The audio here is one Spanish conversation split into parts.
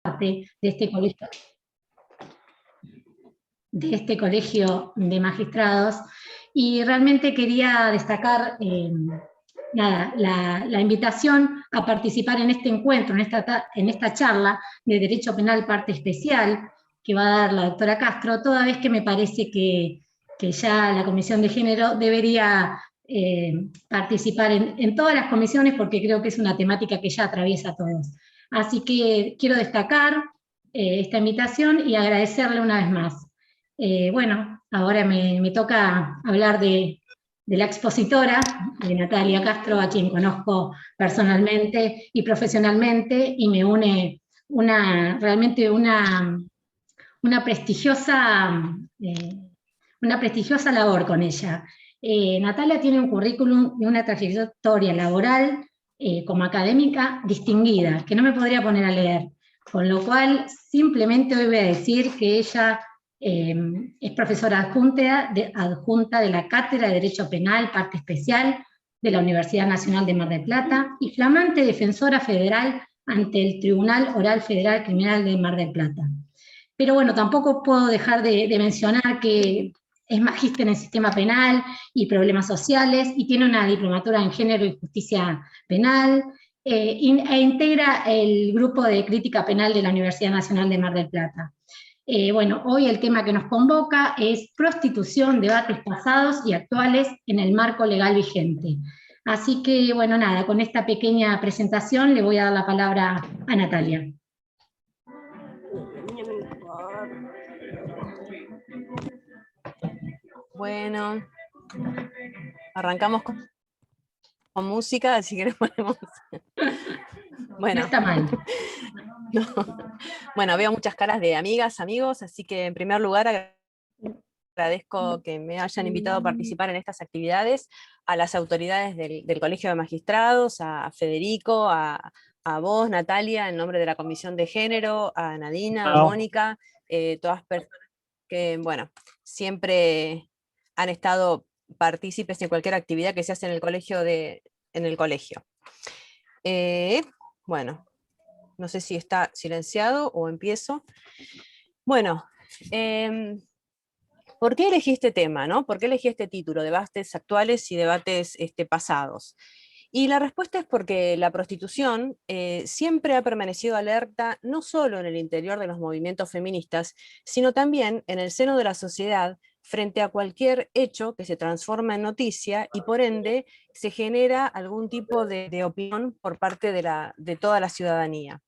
parte de este colegio de magistrados, y realmente quería destacar la invitación a participar en este encuentro, en esta charla de Derecho Penal Parte Especial que va a dar la doctora Castro, toda vez que me parece que ya la Comisión de Género debería participar en todas las comisiones, porque creo que es una temática que ya atraviesa a todos. Así que quiero destacar esta invitación y agradecerle una vez más. Bueno, ahora me toca hablar de la expositora, de Natalia Castro, a quien conozco personalmente y profesionalmente, y me une realmente una prestigiosa, eh, una prestigiosa labor con ella. Natalia tiene un currículum y una trayectoria laboral como académica distinguida, que no me podría poner a leer, con lo cual simplemente hoy voy a decir que ella es profesora adjunta de la Cátedra de Derecho Penal, Parte Especial, de la Universidad Nacional de Mar del Plata, y flamante defensora federal ante el Tribunal Oral Federal Criminal de Mar del Plata. Pero bueno, tampoco puedo dejar de mencionar que es magíster en sistema penal y problemas sociales, y tiene una diplomatura en género y justicia penal, e integra el grupo de crítica penal de la Universidad Nacional de Mar del Plata. Bueno, hoy el tema que nos convoca es prostitución, debates pasados y actuales en el marco legal vigente. Así que, bueno, nada, con esta pequeña presentación le voy a dar la palabra a Natalia. Bueno, arrancamos con música, así que le ponemos... Bueno, no está mal. No. Bueno, veo muchas caras de amigas, amigos, así que en primer lugar agradezco que me hayan invitado a participar en estas actividades, a las autoridades del Colegio de Magistrados, a Federico, a vos, Natalia, en nombre de la Comisión de Género, a Nadina, a Mónica, todas personas que, bueno, siempre han estado partícipes en cualquier actividad que se hace en el colegio. Bueno, no sé si está silenciado o empiezo. Bueno, ¿por qué elegí este tema, no? ¿Por qué elegí este título, debates actuales y debates pasados? Y la respuesta es porque la prostitución siempre ha permanecido alerta, no solo en el interior de los movimientos feministas, sino también en el seno de la sociedad, frente a cualquier hecho que se transforma en noticia y por ende se genera algún tipo de opinión por parte de toda la ciudadanía.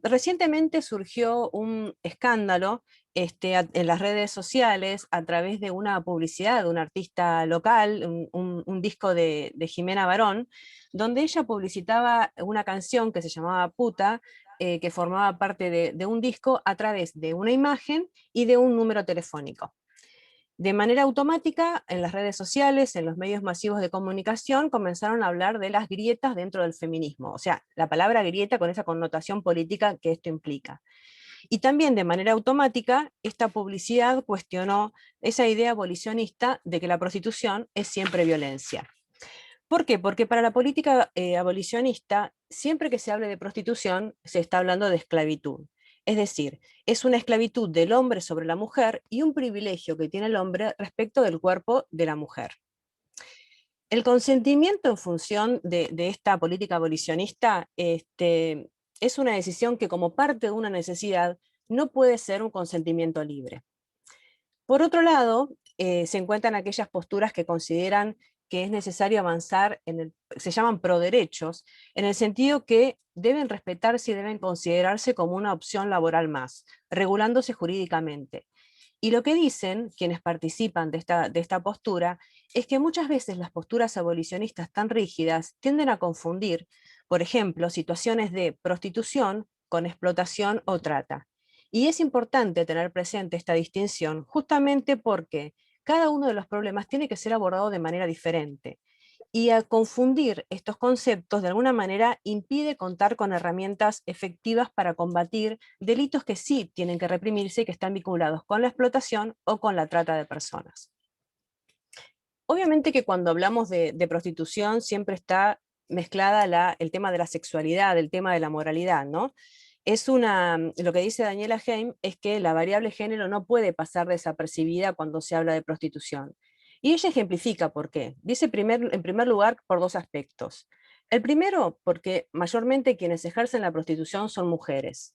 Recientemente surgió un escándalo en las redes sociales a través de una publicidad de un artista local, un disco de Jimena Barón, donde ella publicitaba una canción que se llamaba Puta, que formaba parte de un disco a través de una imagen y de un número telefónico. De manera automática, en las redes sociales, en los medios masivos de comunicación, comenzaron a hablar de las grietas dentro del feminismo, o sea, la palabra grieta con esa connotación política que esto implica. Y también de manera automática, esta publicidad cuestionó esa idea abolicionista de que la prostitución es siempre violencia. ¿Por qué? Porque para la política abolicionista, siempre que se hable de prostitución, se está hablando de esclavitud. Es decir, es una esclavitud del hombre sobre la mujer y un privilegio que tiene el hombre respecto del cuerpo de la mujer. El consentimiento en función de esta política abolicionista es una decisión que, como parte de una necesidad, no puede ser un consentimiento libre. Por otro lado, se encuentran aquellas posturas que consideran que es necesario avanzar se llaman proderechos, en el sentido que deben respetarse y deben considerarse como una opción laboral más, regulándose jurídicamente. Y lo que dicen quienes participan de esta postura es que muchas veces las posturas abolicionistas tan rígidas tienden a confundir, por ejemplo, situaciones de prostitución con explotación o trata. Y es importante tener presente esta distinción justamente porque cada uno de los problemas tiene que ser abordado de manera diferente. Y al confundir estos conceptos, de alguna manera, impide contar con herramientas efectivas para combatir delitos que sí tienen que reprimirse y que están vinculados con la explotación o con la trata de personas. Obviamente que cuando hablamos de prostitución siempre está mezclada el tema de la sexualidad, el tema de la moralidad, ¿no? lo que dice Daniela Heim es que la variable género no puede pasar desapercibida cuando se habla de prostitución. Y ella ejemplifica por qué. Dice en primer lugar por dos aspectos. El primero, porque mayormente quienes ejercen la prostitución son mujeres.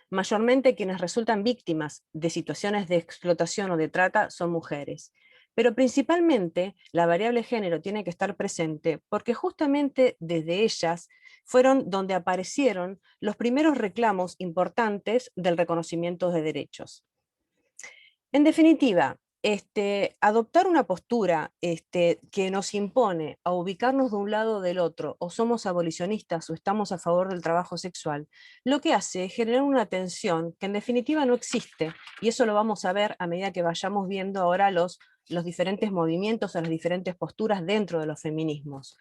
Mayormente quienes resultan víctimas de situaciones de explotación o de trata son mujeres. Pero principalmente la variable género tiene que estar presente porque justamente desde ellas fueron donde aparecieron los primeros reclamos importantes del reconocimiento de derechos. En definitiva, adoptar una postura que nos impone a ubicarnos de un lado o del otro, o somos abolicionistas o estamos a favor del trabajo sexual, lo que hace es generar una tensión que en definitiva no existe, y eso lo vamos a ver a medida que vayamos viendo ahora los diferentes movimientos o las diferentes posturas dentro de los feminismos.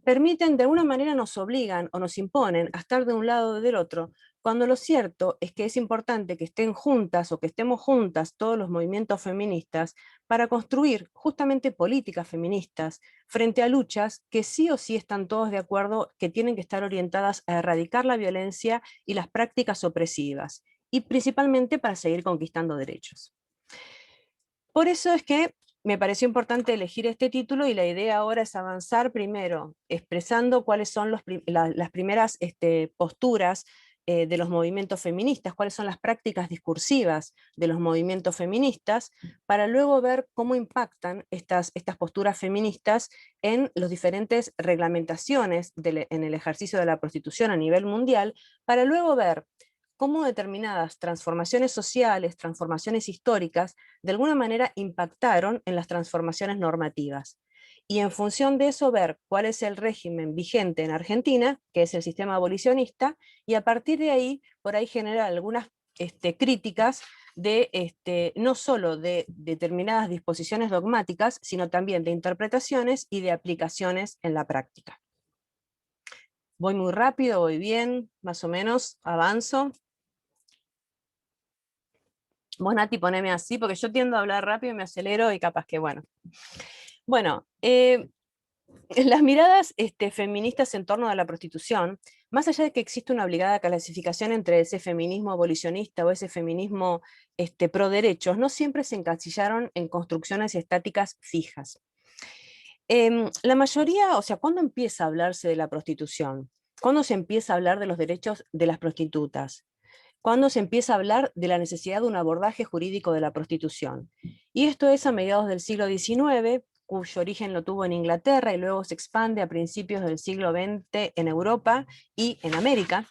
Permiten, de alguna manera nos obligan o nos imponen a estar de un lado o del otro, cuando lo cierto es que es importante que estén juntas o que estemos juntas todos los movimientos feministas para construir justamente políticas feministas frente a luchas que sí o sí están todos de acuerdo que tienen que estar orientadas a erradicar la violencia y las prácticas opresivas, y principalmente para seguir conquistando derechos. Por eso es que me pareció importante elegir este título, y la idea ahora es avanzar primero expresando cuáles son las primeras posturas de los movimientos feministas, cuáles son las prácticas discursivas de los movimientos feministas, para luego ver cómo impactan estas posturas feministas en las diferentes reglamentaciones en el ejercicio de la prostitución a nivel mundial, para luego ver cómo determinadas transformaciones sociales, transformaciones históricas, de alguna manera impactaron en las transformaciones normativas. Y en función de eso ver cuál es el régimen vigente en Argentina, que es el sistema abolicionista, y a partir de ahí, por ahí generar algunas críticas de no solo de determinadas disposiciones dogmáticas, sino también de interpretaciones y de aplicaciones en la práctica. Voy muy rápido, voy bien, más o menos, avanzo. Vos, Nati, poneme así, porque yo tiendo a hablar rápido y me acelero y capaz que, bueno. Bueno, las miradas feministas en torno a la prostitución, más allá de que existe una obligada clasificación entre ese feminismo abolicionista o ese feminismo pro derechos, no siempre se encasillaron en construcciones estáticas fijas. La mayoría, o sea, ¿cuándo empieza a hablarse de la prostitución? ¿Cuándo se empieza a hablar de los derechos de las prostitutas? ¿Cuándo se empieza a hablar de la necesidad de un abordaje jurídico de la prostitución? Y esto es a mediados del siglo XIX, cuyo origen lo tuvo en Inglaterra y luego se expande a principios del siglo XX en Europa y en América.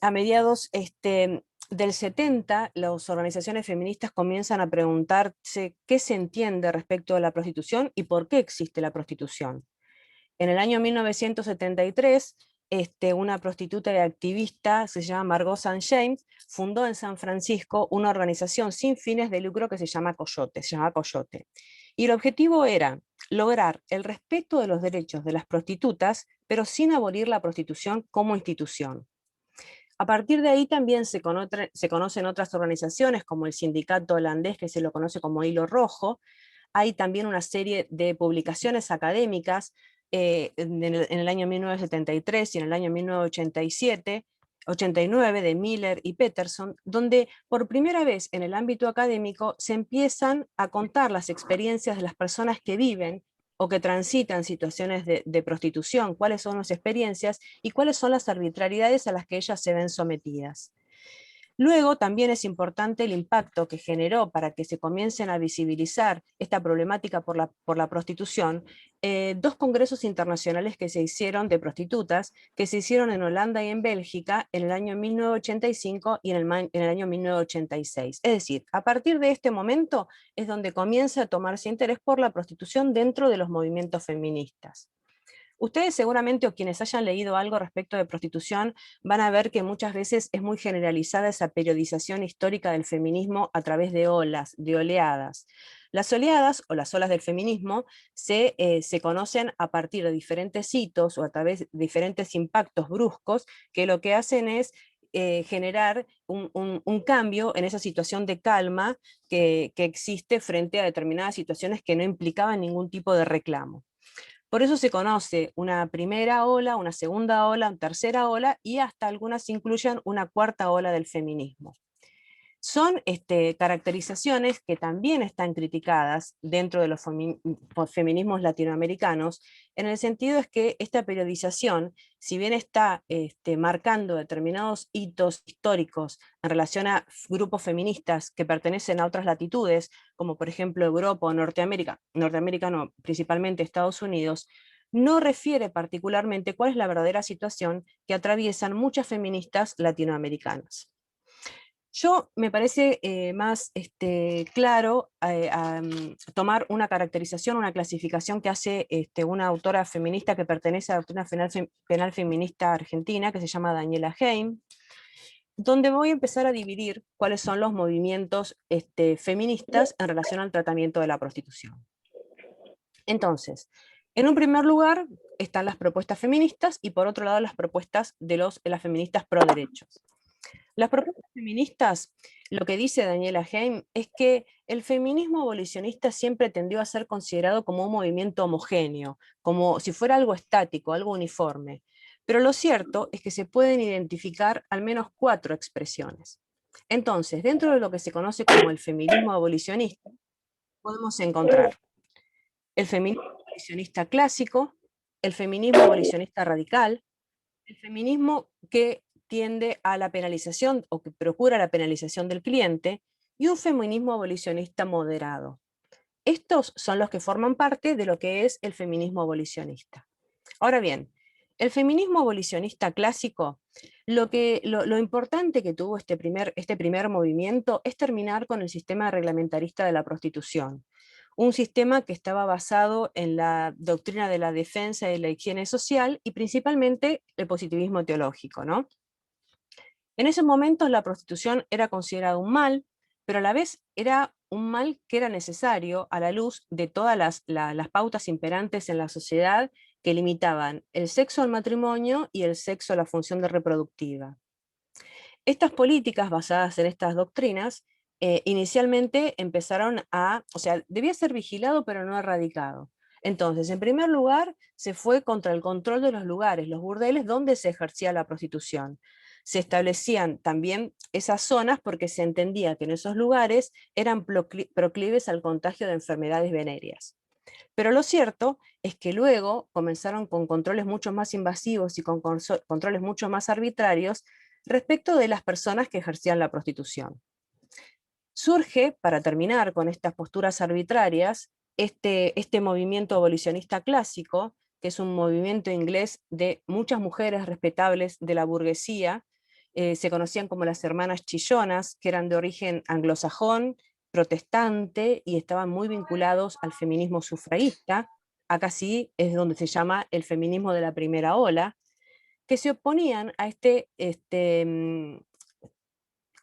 A mediados del 70, las organizaciones feministas comienzan a preguntarse qué se entiende respecto a la prostitución y por qué existe la prostitución. En el año 1973, una prostituta y activista, se llama Margot St. James, fundó en San Francisco una organización sin fines de lucro que se llama Coyote. Y el objetivo era lograr el respeto de los derechos de las prostitutas, pero sin abolir la prostitución como institución. A partir de ahí también se conocen otras organizaciones, como el sindicato holandés, que se lo conoce como Hilo Rojo. Hay también una serie de publicaciones académicas en el año 1973 y en el año 1989 de Miller y Peterson, donde por primera vez en el ámbito académico se empiezan a contar las experiencias de las personas que viven o que transitan situaciones de prostitución, cuáles son las experiencias y cuáles son las arbitrariedades a las que ellas se ven sometidas. Luego también es importante el impacto que generó para que se comiencen a visibilizar esta problemática por la prostitución, dos congresos internacionales que se hicieron de prostitutas, que se hicieron en Holanda y en Bélgica en el año 1985 y en el año 1986. Es decir, a partir de este momento es donde comienza a tomarse interés por la prostitución dentro de los movimientos feministas. Ustedes seguramente, o quienes hayan leído algo respecto de prostitución, van a ver que muchas veces es muy generalizada esa periodización histórica del feminismo a través de olas, de oleadas. Las oleadas o las olas del feminismo se conocen a partir de diferentes hitos o a través de diferentes impactos bruscos que lo que hacen es generar un cambio en esa situación de calma que existe frente a determinadas situaciones que no implicaban ningún tipo de reclamo. Por eso se conoce una primera ola, una segunda ola, una tercera ola, y hasta algunas incluyen una cuarta ola del feminismo. Son caracterizaciones que también están criticadas dentro de los feminismos latinoamericanos, en el sentido es que esta periodización, si bien está marcando determinados hitos históricos en relación a grupos feministas que pertenecen a otras latitudes, como por ejemplo Europa o Norteamérica, no, principalmente Estados Unidos, no refiere particularmente cuál es la verdadera situación que atraviesan muchas feministas latinoamericanas. Yo me parece más claro tomar una caracterización, una clasificación que hace una autora feminista que pertenece a la doctrina penal feminista argentina, que se llama Daniela Heim, donde voy a empezar a dividir cuáles son los movimientos feministas en relación al tratamiento de la prostitución. Entonces, en un primer lugar están las propuestas feministas y por otro lado las propuestas de las feministas pro derechos. Las propuestas feministas, lo que dice Daniela Heim, es que el feminismo abolicionista siempre tendió a ser considerado como un movimiento homogéneo, como si fuera algo estático, algo uniforme. Pero lo cierto es que se pueden identificar al menos 4 expresiones. Entonces, dentro de lo que se conoce como el feminismo abolicionista, podemos encontrar el feminismo abolicionista clásico, el feminismo abolicionista radical, el feminismo que tiende a la penalización o que procura la penalización del cliente, y un feminismo abolicionista moderado. Estos son los que forman parte de lo que es el feminismo abolicionista. Ahora bien, el feminismo abolicionista clásico, lo importante que tuvo este primer movimiento es terminar con el sistema reglamentarista de la prostitución, un sistema que estaba basado en la doctrina de la defensa y la higiene social y principalmente el positivismo teológico, ¿no? En esos momentos la prostitución era considerada un mal, pero a la vez era un mal que era necesario a la luz de todas las pautas imperantes en la sociedad que limitaban el sexo al matrimonio y el sexo a la función de reproductiva. Estas políticas basadas en estas doctrinas inicialmente empezaron o sea, debía ser vigilado pero no erradicado. Entonces, en primer lugar, se fue contra el control de los lugares, los burdeles donde se ejercía la prostitución. Se establecían también esas zonas porque se entendía que en esos lugares eran proclives al contagio de enfermedades venéreas. Pero lo cierto es que luego comenzaron con controles mucho más invasivos y con controles mucho más arbitrarios respecto de las personas que ejercían la prostitución. Surge, para terminar con estas posturas arbitrarias, este movimiento abolicionista clásico, que es un movimiento inglés de muchas mujeres respetables de la burguesía, se conocían como las hermanas chillonas, que eran de origen anglosajón, protestante, y estaban muy vinculados al feminismo sufragista. Acá sí es donde se llama el feminismo de la primera ola, que se oponían a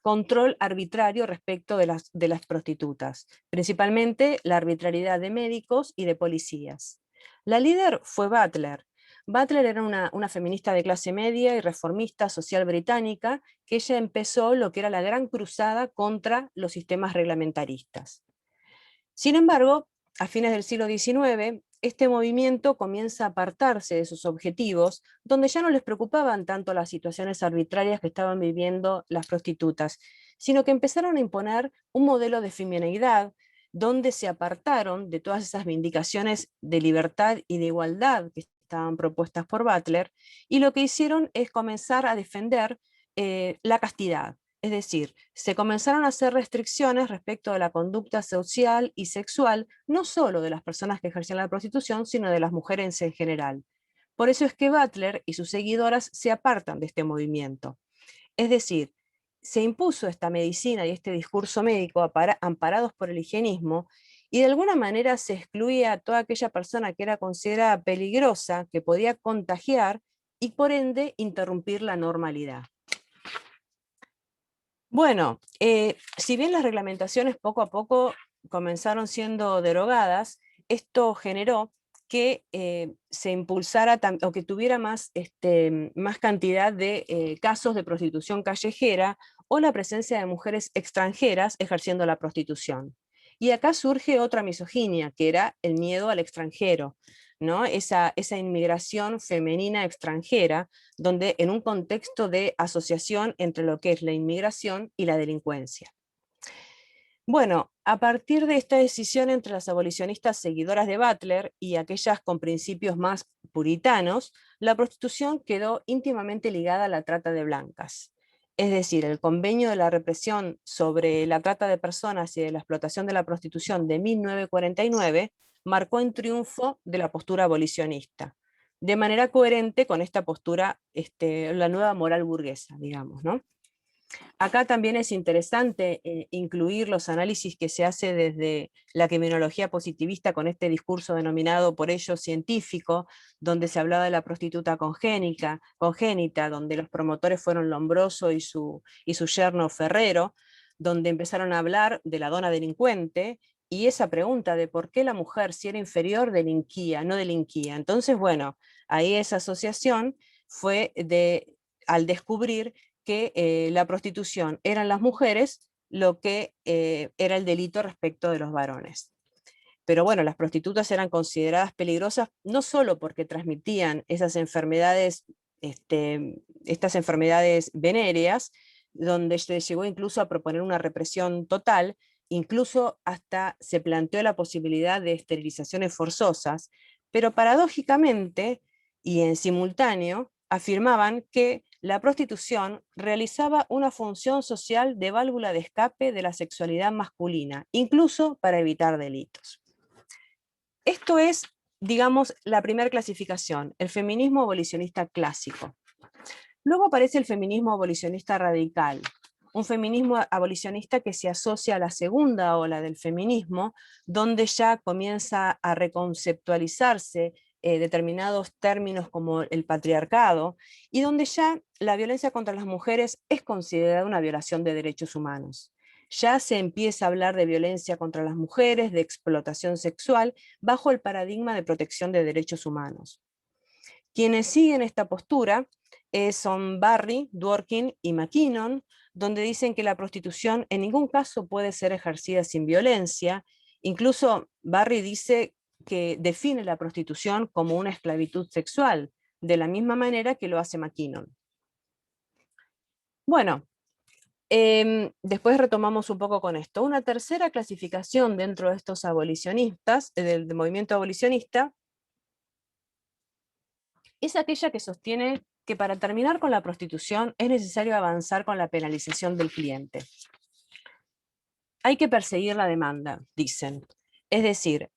control arbitrario respecto de las prostitutas, principalmente la arbitrariedad de médicos y de policías. La líder fue Butler. Butler era una feminista de clase media y reformista social británica, que ella empezó lo que era la gran cruzada contra los sistemas reglamentaristas. Sin embargo, a fines del siglo XIX, este movimiento comienza a apartarse de sus objetivos, donde ya no les preocupaban tanto las situaciones arbitrarias que estaban viviendo las prostitutas, sino que empezaron a imponer un modelo de femineidad, donde se apartaron de todas esas vindicaciones de libertad y de igualdad que estaban propuestas por Butler, y lo que hicieron es comenzar a defender la castidad. Es decir, se comenzaron a hacer restricciones respecto de la conducta social y sexual, no solo de las personas que ejercían la prostitución, sino de las mujeres en general. Por eso es que Butler y sus seguidoras se apartan de este movimiento. Es decir, se impuso esta medicina y este discurso médico amparados por el higienismo, y de alguna manera se excluía a toda aquella persona que era considerada peligrosa, que podía contagiar y por ende interrumpir la normalidad. Bueno, si bien las reglamentaciones poco a poco comenzaron siendo derogadas, esto generó que se impulsara o que tuviera más cantidad de casos de prostitución callejera o la presencia de mujeres extranjeras ejerciendo la prostitución. Y acá surge otra misoginia, que era el miedo al extranjero. ¿no? Esa inmigración femenina extranjera, donde en un contexto de asociación entre lo que es la inmigración y la delincuencia. Bueno, a partir de esta decisión entre las abolicionistas seguidoras de Butler y aquellas con principios más puritanos, la prostitución quedó íntimamente ligada a la trata de blancas. Es decir, el Convenio de la Represión sobre la Trata de Personas y de la Explotación de la Prostitución de 1949 marcó en triunfo de la postura abolicionista, de manera coherente con esta postura, la nueva moral burguesa, digamos, ¿no? Acá también es interesante incluir los análisis que se hace desde la criminología positivista con este discurso denominado por ellos científico, donde se hablaba de la prostituta congénita, donde los promotores fueron Lombroso y su yerno Ferrero, donde empezaron a hablar de la dona delincuente, y esa pregunta de por qué la mujer, si era inferior, delinquía, no delinquía. Entonces, bueno, ahí esa asociación fue al descubrir que la prostitución eran las mujeres lo que era el delito respecto de los varones. Pero bueno, las prostitutas eran consideradas peligrosas no solo porque transmitían esas enfermedades, estas enfermedades venéreas, donde se llegó incluso a proponer una represión total, incluso hasta se planteó la posibilidad de esterilizaciones forzosas, pero paradójicamente y en simultáneo afirmaban que la prostitución realizaba una función social de válvula de escape de la sexualidad masculina, incluso para evitar delitos. Esto es, digamos, la primera clasificación, el feminismo abolicionista clásico. Luego aparece el feminismo abolicionista radical, un feminismo abolicionista que se asocia a la segunda ola del feminismo, donde ya comienza a reconceptualizarse determinados términos como el patriarcado, y donde ya la violencia contra las mujeres es considerada una violación de derechos humanos. Ya se empieza a hablar de violencia contra las mujeres, de explotación sexual, bajo el paradigma de protección de derechos humanos. Quienes siguen esta postura son Barry, Dworkin y McKinnon, donde dicen que la prostitución en ningún caso puede ser ejercida sin violencia. Incluso Barry dice que define la prostitución como una esclavitud sexual, de la misma manera que lo hace McKinnon. Bueno, después retomamos un poco con esto. Una tercera clasificación dentro de estos abolicionistas, del movimiento abolicionista, es aquella que sostiene que para terminar con la prostitución es necesario avanzar con la penalización del cliente. Hay que perseguir la demanda, dicen. Es decir,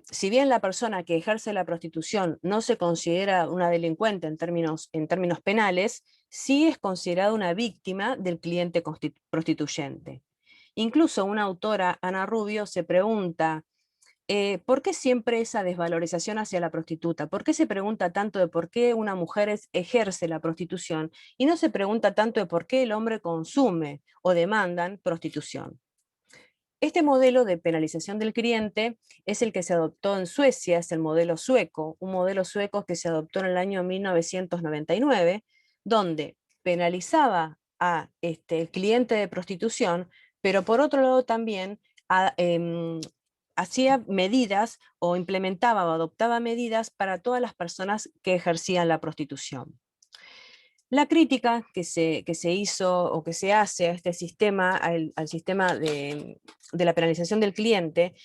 si bien la persona que ejerce la prostitución no se considera una delincuente en términos penales, sí es considerada una víctima del cliente prostituyente. Incluso una autora, Ana Rubio, se pregunta, ¿por qué siempre esa desvalorización hacia la prostituta? ¿Por qué se pregunta tanto de por qué una mujer ejerce la prostitución y no se pregunta tanto de por qué el hombre consume o demandan prostitución? Este modelo de penalización del cliente es el que se adoptó en Suecia, es el modelo sueco, un modelo sueco que se adoptó en el año 1999, donde penalizaba el cliente de prostitución, pero por otro lado también hacía medidas o implementaba o adoptaba medidas para todas las personas que ejercían la prostitución. La crítica que se hizo o que se hace a este sistema, al sistema de la penalización del cliente,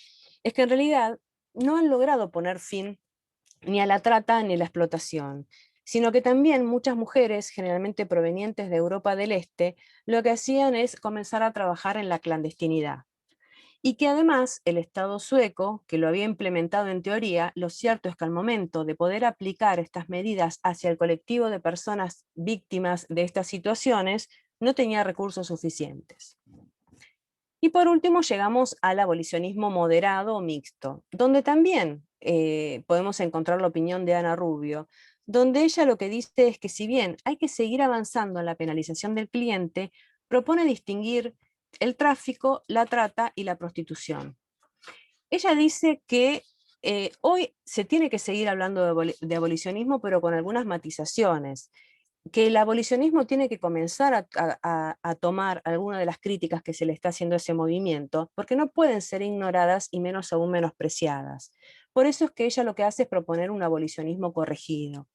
es que en realidad no han logrado poner fin ni a la trata ni a la explotación, sino que también muchas mujeres, generalmente provenientes de Europa del Este, lo que hacían es comenzar a trabajar en la clandestinidad. Y que además el Estado sueco, que lo había implementado en teoría, lo cierto es que al momento de poder aplicar estas medidas hacia el colectivo de personas víctimas de estas situaciones, no tenía recursos suficientes. Y por último llegamos al abolicionismo moderado o mixto, donde también podemos encontrar la opinión de Ana Rubio, donde ella lo que dice es que si bien hay que seguir avanzando en la penalización del cliente, propone distinguir el tráfico, la trata y la prostitución. Ella dice que hoy se tiene que seguir hablando de abolicionismo, pero con algunas matizaciones, que el abolicionismo tiene que comenzar a tomar algunas de las críticas que se le está haciendo a ese movimiento, porque no pueden ser ignoradas y menos aún menospreciadas. Por eso es que ella lo que hace es proponer un abolicionismo corregido.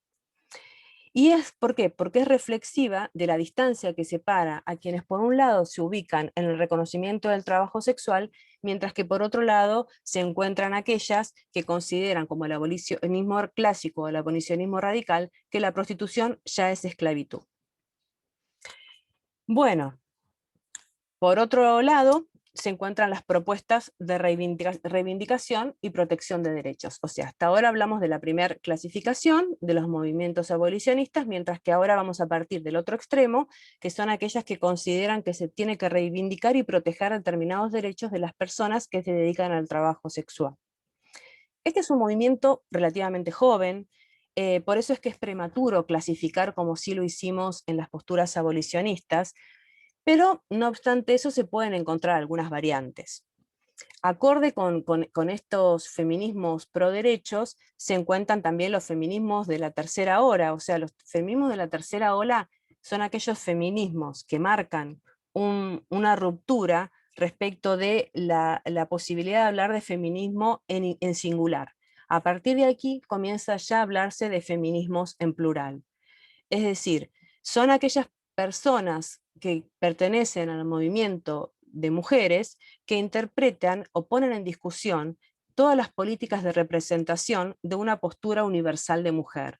¿Y por qué? Porque es reflexiva de la distancia que separa a quienes por un lado se ubican en el reconocimiento del trabajo sexual, mientras que por otro lado se encuentran aquellas que consideran como el abolicionismo clásico o el abolicionismo radical que la prostitución ya es esclavitud. Bueno, por otro lado, se encuentran las propuestas de reivindicación y protección de derechos. O sea, hasta ahora hablamos de la primera clasificación de los movimientos abolicionistas, mientras que ahora vamos a partir del otro extremo, que son aquellas que consideran que se tiene que reivindicar y proteger determinados derechos de las personas que se dedican al trabajo sexual. Este es un movimiento relativamente joven, por eso es que es prematuro clasificar como sí lo hicimos en las posturas abolicionistas, pero no obstante eso se pueden encontrar algunas variantes. Acorde con estos feminismos pro derechos, se encuentran también los feminismos de la tercera ola, o sea, los feminismos de la tercera ola son aquellos feminismos que marcan una ruptura respecto de la posibilidad de hablar de feminismo en singular. A partir de aquí comienza ya a hablarse de feminismos en plural. Es decir, son aquellas personas que pertenecen al movimiento de mujeres que interpretan o ponen en discusión todas las políticas de representación de una postura universal de mujer.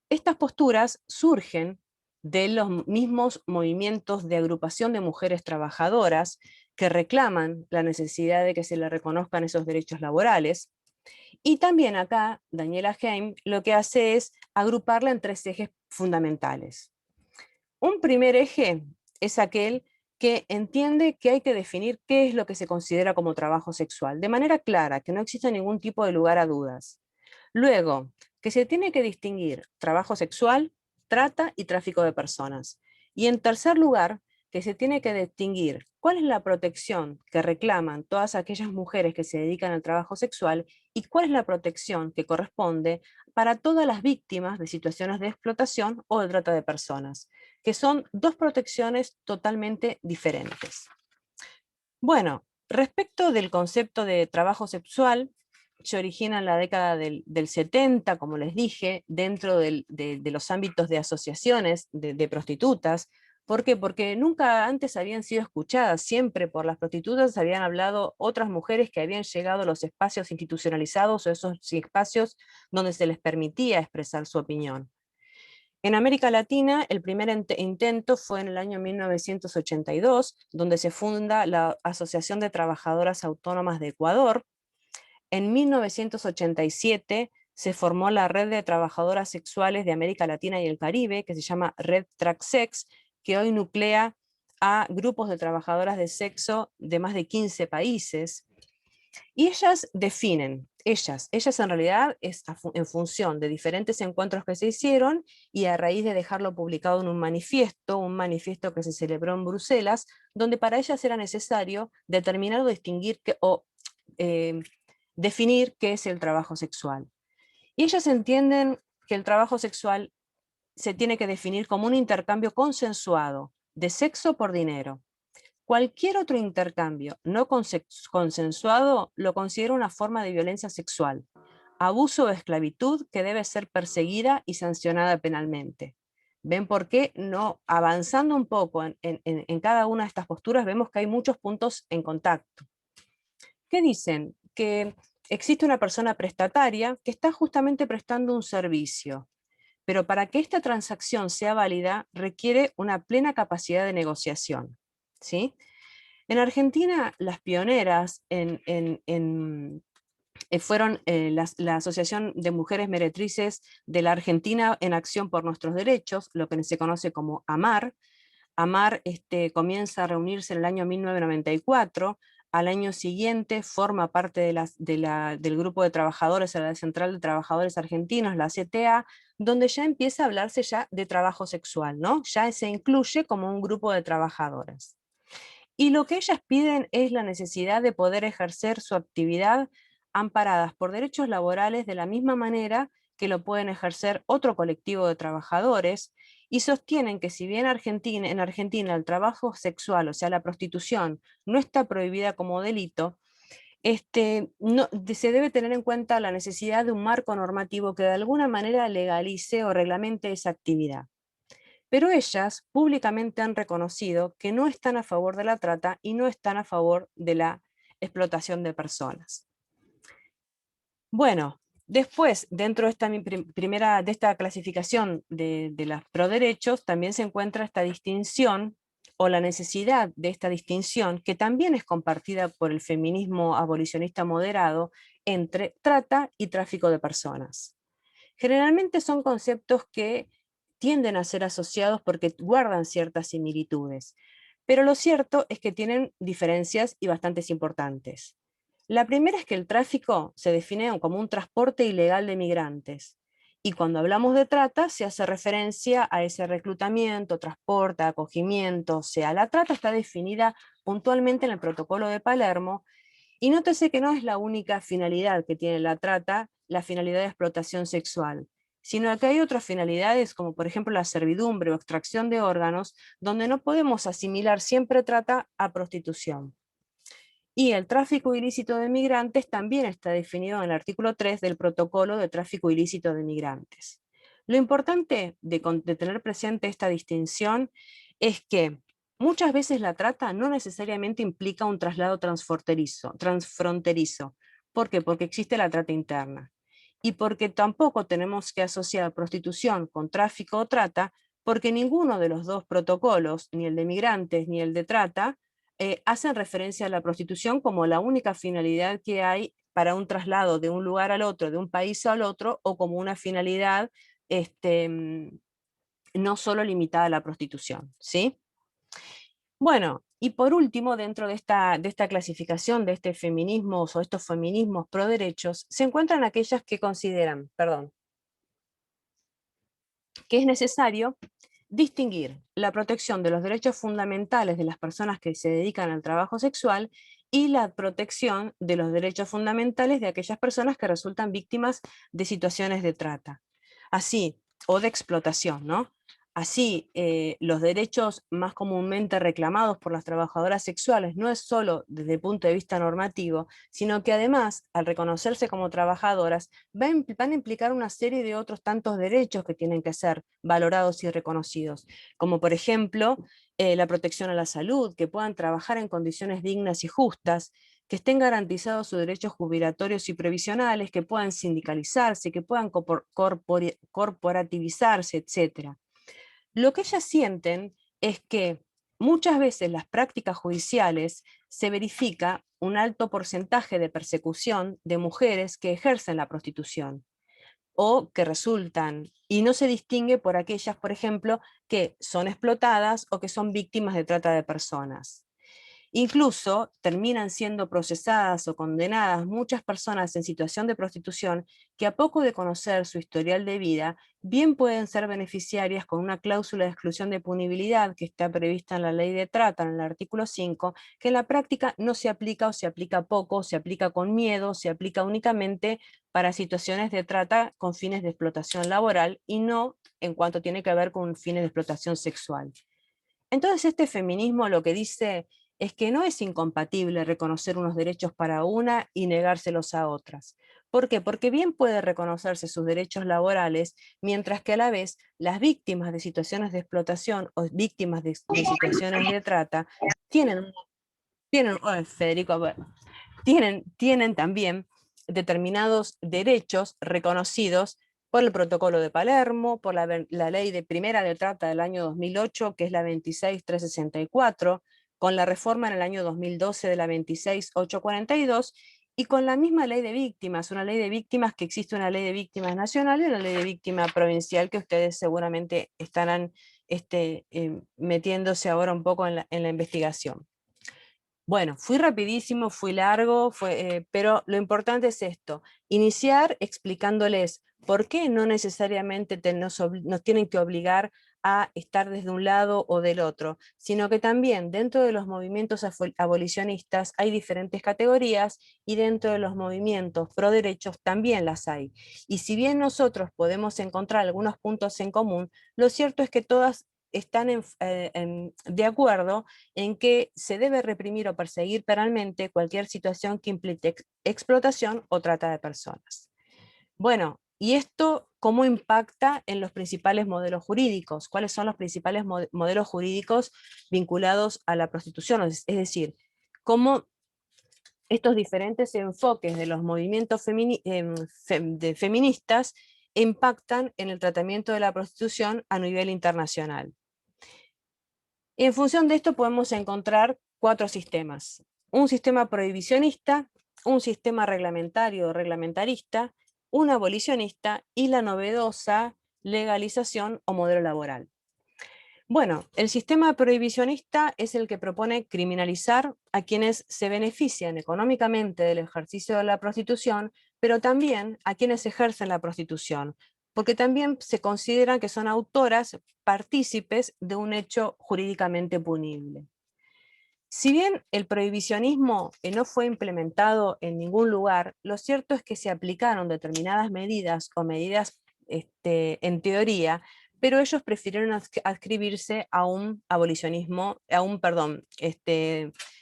Estas posturas surgen de los mismos movimientos de agrupación de mujeres trabajadoras que reclaman la necesidad de que se les reconozcan esos derechos laborales. Y también acá, Daniela Heim lo que hace es agruparla en tres ejes fundamentales. Un primer eje es aquel que entiende que hay que definir qué es lo que se considera como trabajo sexual, de manera clara, que no exista ningún tipo de lugar a dudas. Luego, que se tiene que distinguir trabajo sexual, trata y tráfico de personas. Y en tercer lugar, que se tiene que distinguir cuál es la protección que reclaman todas aquellas mujeres que se dedican al trabajo sexual y cuál es la protección que corresponde para todas las víctimas de situaciones de explotación o de trata de personas, que son dos protecciones totalmente diferentes. Bueno, respecto del concepto de trabajo sexual, se origina en la década del 70, como les dije, dentro de los ámbitos de asociaciones de prostitutas. ¿Por qué? Porque nunca antes habían sido escuchadas, siempre por las prostitutas habían hablado otras mujeres que habían llegado a los espacios institucionalizados o esos espacios donde se les permitía expresar su opinión. En América Latina, el primer intento fue en el año 1982, donde se funda la Asociación de Trabajadoras Autónomas de Ecuador. En 1987 se formó la Red de Trabajadoras Sexuales de América Latina y el Caribe, que se llama Red Tracksex, que hoy nuclea a grupos de trabajadoras de sexo de más de 15 países. Y ellas definen, ellas en realidad es en función de diferentes encuentros que se hicieron y a raíz de dejarlo publicado en un manifiesto que se celebró en Bruselas, donde para ellas era necesario determinar o distinguir definir qué es el trabajo sexual. Y ellas entienden que el trabajo sexual se tiene que definir como un intercambio consensuado de sexo por dinero. Cualquier otro intercambio no consensuado lo considera una forma de violencia sexual, abuso o esclavitud que debe ser perseguida y sancionada penalmente. ¿Ven por qué? No, avanzando un poco en cada una de estas posturas, vemos que hay muchos puntos en contacto. ¿Qué dicen? Que existe una persona prestataria que está justamente prestando un servicio, pero para que esta transacción sea válida requiere una plena capacidad de negociación, ¿sí? En Argentina, las pioneras fueron la Asociación de Mujeres Meretrices de la Argentina en Acción por Nuestros Derechos, lo que se conoce como AMAR. AMAR comienza a reunirse en el año 1994, al año siguiente forma parte del grupo de trabajadores, de la Central de Trabajadores Argentinos, la CTA, donde ya empieza a hablarse ya de trabajo sexual, ¿no? Ya se incluye como un grupo de trabajadoras. Y lo que ellas piden es la necesidad de poder ejercer su actividad amparadas por derechos laborales de la misma manera que lo pueden ejercer otro colectivo de trabajadores, y sostienen que si bien en Argentina el trabajo sexual, o sea, la prostitución, no está prohibida como delito, Se debe tener en cuenta la necesidad de un marco normativo que de alguna manera legalice o reglamente esa actividad. Pero ellas públicamente han reconocido que no están a favor de la trata y no están a favor de la explotación de personas. Bueno, después, dentro de esta de esta clasificación de los proderechos, también se encuentra esta distinción o la necesidad de esta distinción, que también es compartida por el feminismo abolicionista moderado, entre trata y tráfico de personas. Generalmente son conceptos que tienden a ser asociados porque guardan ciertas similitudes, pero lo cierto es que tienen diferencias y bastantes importantes. La primera es que el tráfico se define como un transporte ilegal de migrantes, y cuando hablamos de trata se hace referencia a ese reclutamiento, transporte, acogimiento, o sea, la trata está definida puntualmente en el Protocolo de Palermo, y nótese que no es la única finalidad que tiene la trata, la finalidad de explotación sexual, sino que hay otras finalidades como por ejemplo la servidumbre o extracción de órganos, donde no podemos asimilar siempre trata a prostitución. Y el tráfico ilícito de migrantes también está definido en el artículo 3 del Protocolo de Tráfico Ilícito de Migrantes. Lo importante de tener presente esta distinción es que muchas veces la trata no necesariamente implica un traslado transfronterizo. ¿Por qué? Porque existe la trata interna. Y porque tampoco tenemos que asociar prostitución con tráfico o trata, porque ninguno de los dos protocolos, ni el de migrantes ni el de trata, hacen referencia a la prostitución como la única finalidad que hay para un traslado de un lugar al otro, de un país al otro, o como una finalidad no solo limitada a la prostitución, ¿sí? Bueno, y por último, dentro de esta clasificación de este feminismo o estos feminismos pro derechos, se encuentran aquellas que consideran, que es necesario distinguir la protección de los derechos fundamentales de las personas que se dedican al trabajo sexual y la protección de los derechos fundamentales de aquellas personas que resultan víctimas de situaciones de trata. Así, o de explotación, ¿no? Así, los derechos más comúnmente reclamados por las trabajadoras sexuales no es solo desde el punto de vista normativo, sino que además, al reconocerse como trabajadoras, van a implicar una serie de otros tantos derechos que tienen que ser valorados y reconocidos, como por ejemplo la protección a la salud, que puedan trabajar en condiciones dignas y justas, que estén garantizados sus derechos jubilatorios y previsionales, que puedan sindicalizarse, que puedan corporativizarse, etc. Lo que ellas sienten es que muchas veces las prácticas judiciales se verifica un alto porcentaje de persecución de mujeres que ejercen la prostitución o que resultan, y no se distingue por aquellas, por ejemplo, que son explotadas o que son víctimas de trata de personas. Incluso terminan siendo procesadas o condenadas muchas personas en situación de prostitución que a poco de conocer su historial de vida, bien pueden ser beneficiarias con una cláusula de exclusión de punibilidad que está prevista en la ley de trata, en el artículo 5, que en la práctica no se aplica o se aplica poco, se aplica con miedo, se aplica únicamente para situaciones de trata con fines de explotación laboral y no en cuanto tiene que ver con fines de explotación sexual. Entonces este feminismo lo que dice es que no es incompatible reconocer unos derechos para una y negárselos a otras. ¿Por qué? Porque bien puede reconocerse sus derechos laborales, mientras que a la vez las víctimas de situaciones de explotación o víctimas de situaciones de trata Federico, tienen también determinados derechos reconocidos por el Protocolo de Palermo, por la ley de primera de trata del año 2008, que es la 26364, con la reforma en el año 2012 de la 26842, y con la misma ley de víctimas, una ley de víctimas que existe una ley de víctimas nacional y una ley de víctimas provincial que ustedes seguramente estarán metiéndose ahora un poco en la investigación. Bueno, fui rapidísimo, fui largo, pero lo importante es esto, iniciar explicándoles por qué no necesariamente nos tienen que obligar a estar desde un lado o del otro, sino que también dentro de los movimientos abolicionistas hay diferentes categorías y dentro de los movimientos pro derechos también las hay. Y si bien nosotros podemos encontrar algunos puntos en común, lo cierto es que todas están de acuerdo en que se debe reprimir o perseguir penalmente cualquier situación que implique explotación o trata de personas. Bueno, ¿y esto cómo impacta en los principales modelos jurídicos? ¿Cuáles son los principales modelos jurídicos vinculados a la prostitución? Es decir, cómo estos diferentes enfoques de los movimientos feministas impactan en el tratamiento de la prostitución a nivel internacional. En función de esto podemos encontrar 4 sistemas. Un sistema prohibicionista, un sistema reglamentario o reglamentarista, un abolicionista y la novedosa legalización o modelo laboral. Bueno, el sistema prohibicionista es el que propone criminalizar a quienes se benefician económicamente del ejercicio de la prostitución, pero también a quienes ejercen la prostitución, porque también se consideran que son autoras, partícipes de un hecho jurídicamente punible. Si bien el prohibicionismo no fue implementado en ningún lugar, lo cierto es que se aplicaron determinadas medidas o medidas en teoría, pero ellos prefirieron adscribirse a un abolicionismo, a un, perdón,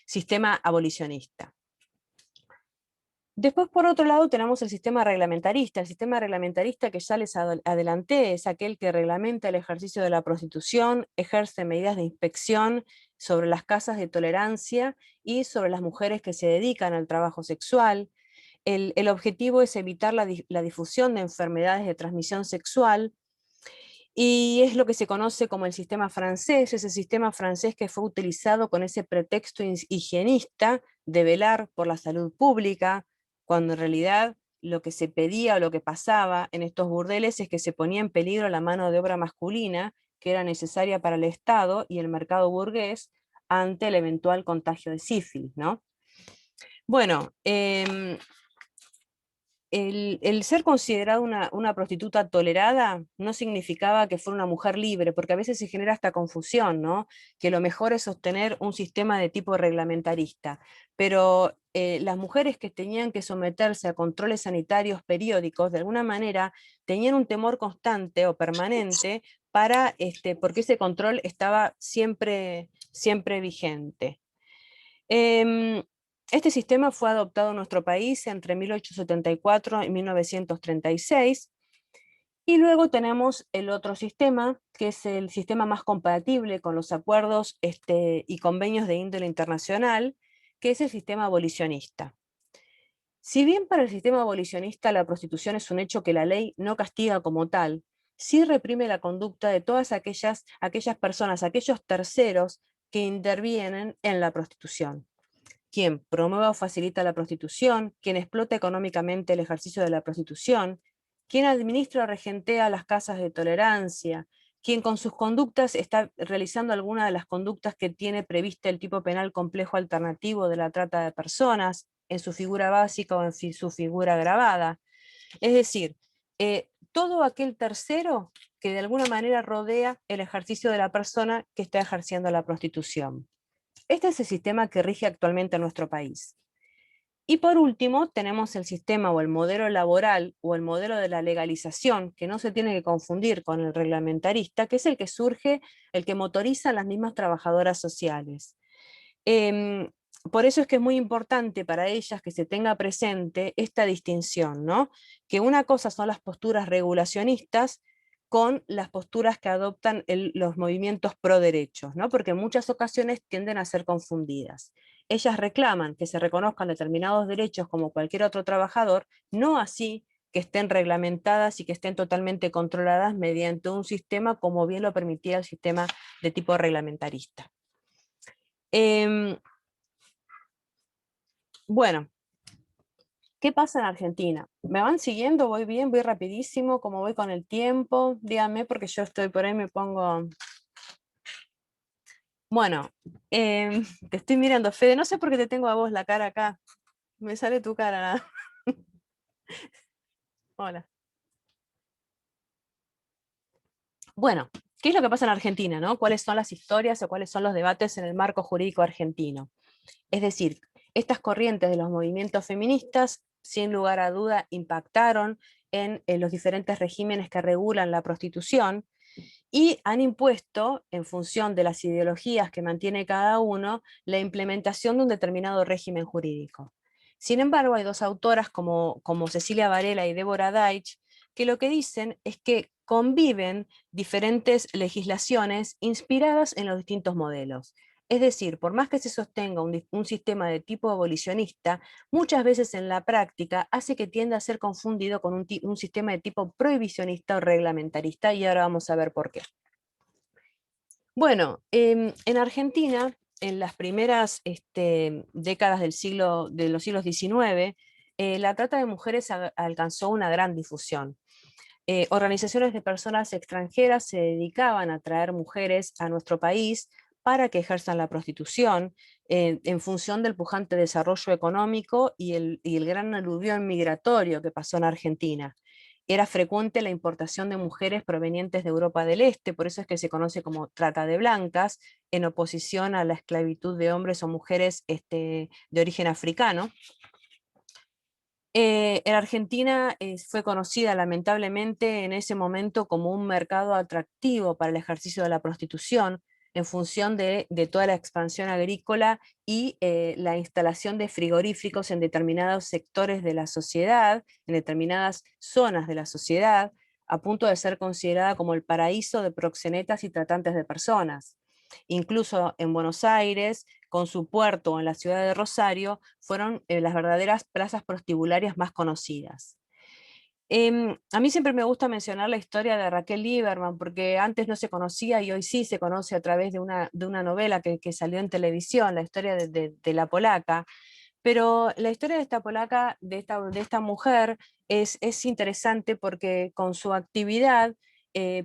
sistema abolicionista. Después, por otro lado, tenemos el sistema reglamentarista. El sistema reglamentarista, que ya les adelanté, es aquel que reglamenta el ejercicio de la prostitución, ejerce medidas de inspección sobre las casas de tolerancia y sobre las mujeres que se dedican al trabajo sexual. El objetivo es evitar la difusión de enfermedades de transmisión sexual, y es lo que se conoce como el sistema francés, ese sistema francés que fue utilizado con ese pretexto higienista de velar por la salud pública, cuando en realidad lo que se pedía o lo que pasaba en estos burdeles es que se ponía en peligro la mano de obra masculina que era necesaria para el Estado y el mercado burgués ante el eventual contagio de sífilis, ¿no? Bueno, el ser considerada una prostituta tolerada no significaba que fuera una mujer libre, porque a veces se genera esta confusión, ¿no? Que lo mejor es sostener un sistema de tipo reglamentarista, pero las mujeres que tenían que someterse a controles sanitarios periódicos, de alguna manera, tenían un temor constante o permanente porque ese control estaba siempre, siempre vigente. Este sistema fue adoptado en nuestro país entre 1874 y 1936, y luego tenemos el otro sistema, que es el sistema más compatible con los acuerdos y convenios de índole internacional, que es el sistema abolicionista. Si bien para el sistema abolicionista la prostitución es un hecho que la ley no castiga como tal, sí reprime la conducta de todas aquellas personas, aquellos terceros que intervienen en la prostitución. Quien promueva o facilita la prostitución, quien explota económicamente el ejercicio de la prostitución, quien administra o regentea las casas de tolerancia, quien con sus conductas está realizando alguna de las conductas que tiene prevista el tipo penal complejo alternativo de la trata de personas, en su figura básica o en su figura agravada. Es decir, todo aquel tercero que de alguna manera rodea el ejercicio de la persona que está ejerciendo la prostitución. Este es el sistema que rige actualmente en nuestro país. Y por último, tenemos el sistema o el modelo laboral o el modelo de la legalización, que no se tiene que confundir con el reglamentarista, que es el que surge, el que motoriza a las mismas trabajadoras sociales. Por eso es que es muy importante para ellas que se tenga presente esta distinción, ¿no? Que una cosa son las posturas regulacionistas con las posturas que adoptan los movimientos pro derechos, ¿no? Porque en muchas ocasiones tienden a ser confundidas. Ellas reclaman que se reconozcan determinados derechos como cualquier otro trabajador, no así que estén reglamentadas y que estén totalmente controladas mediante un sistema como bien lo permitía el sistema de tipo reglamentarista. Bueno, ¿qué pasa en Argentina? ¿Me van siguiendo? ¿Voy bien? ¿Voy rapidísimo? ¿Cómo voy con el tiempo? Díganme porque yo estoy por ahí, me pongo... Bueno, te estoy mirando, Fede, no sé por qué te tengo a vos la cara acá. Me sale tu cara, nada. Hola. Bueno, ¿qué es lo que pasa en Argentina, no? ¿Cuáles son las historias o cuáles son los debates en el marco jurídico argentino? Es decir, estas corrientes de los movimientos feministas, sin lugar a duda, impactaron en los diferentes regímenes que regulan la prostitución, y han impuesto, en función de las ideologías que mantiene cada uno, la implementación de un determinado régimen jurídico. Sin embargo, hay dos autoras como Cecilia Varela y Débora Deitch, que lo que dicen es que conviven diferentes legislaciones inspiradas en los distintos modelos. Es decir, por más que se sostenga un sistema de tipo abolicionista, muchas veces en la práctica hace que tienda a ser confundido con un sistema de tipo prohibicionista o reglamentarista, y ahora vamos a ver por qué. Bueno, en Argentina, en las primeras décadas de los siglos XIX, la trata de mujeres alcanzó una gran difusión. Organizaciones de personas extranjeras se dedicaban a traer mujeres a nuestro país para que ejerzan la prostitución, en función del pujante desarrollo económico y el gran aluvión migratorio que pasó en Argentina. Era frecuente la importación de mujeres provenientes de Europa del Este, por eso es que se conoce como trata de blancas, en oposición a la esclavitud de hombres o mujeres de origen africano. En Argentina fue conocida lamentablemente en ese momento como un mercado atractivo para el ejercicio de la prostitución, en función de toda la expansión agrícola y la instalación de frigoríficos en determinados sectores de la sociedad, en determinadas zonas de la sociedad, a punto de ser considerada como el paraíso de proxenetas y tratantes de personas. Incluso en Buenos Aires, con su puerto en la ciudad de Rosario, fueron las verdaderas plazas prostibularias más conocidas. A mí siempre me gusta mencionar la historia de Raquel Lieberman, porque antes no se conocía y hoy sí se conoce a través de una novela que salió en televisión, la historia de la polaca. Pero la historia de esta polaca, de esta mujer, es interesante porque con su actividad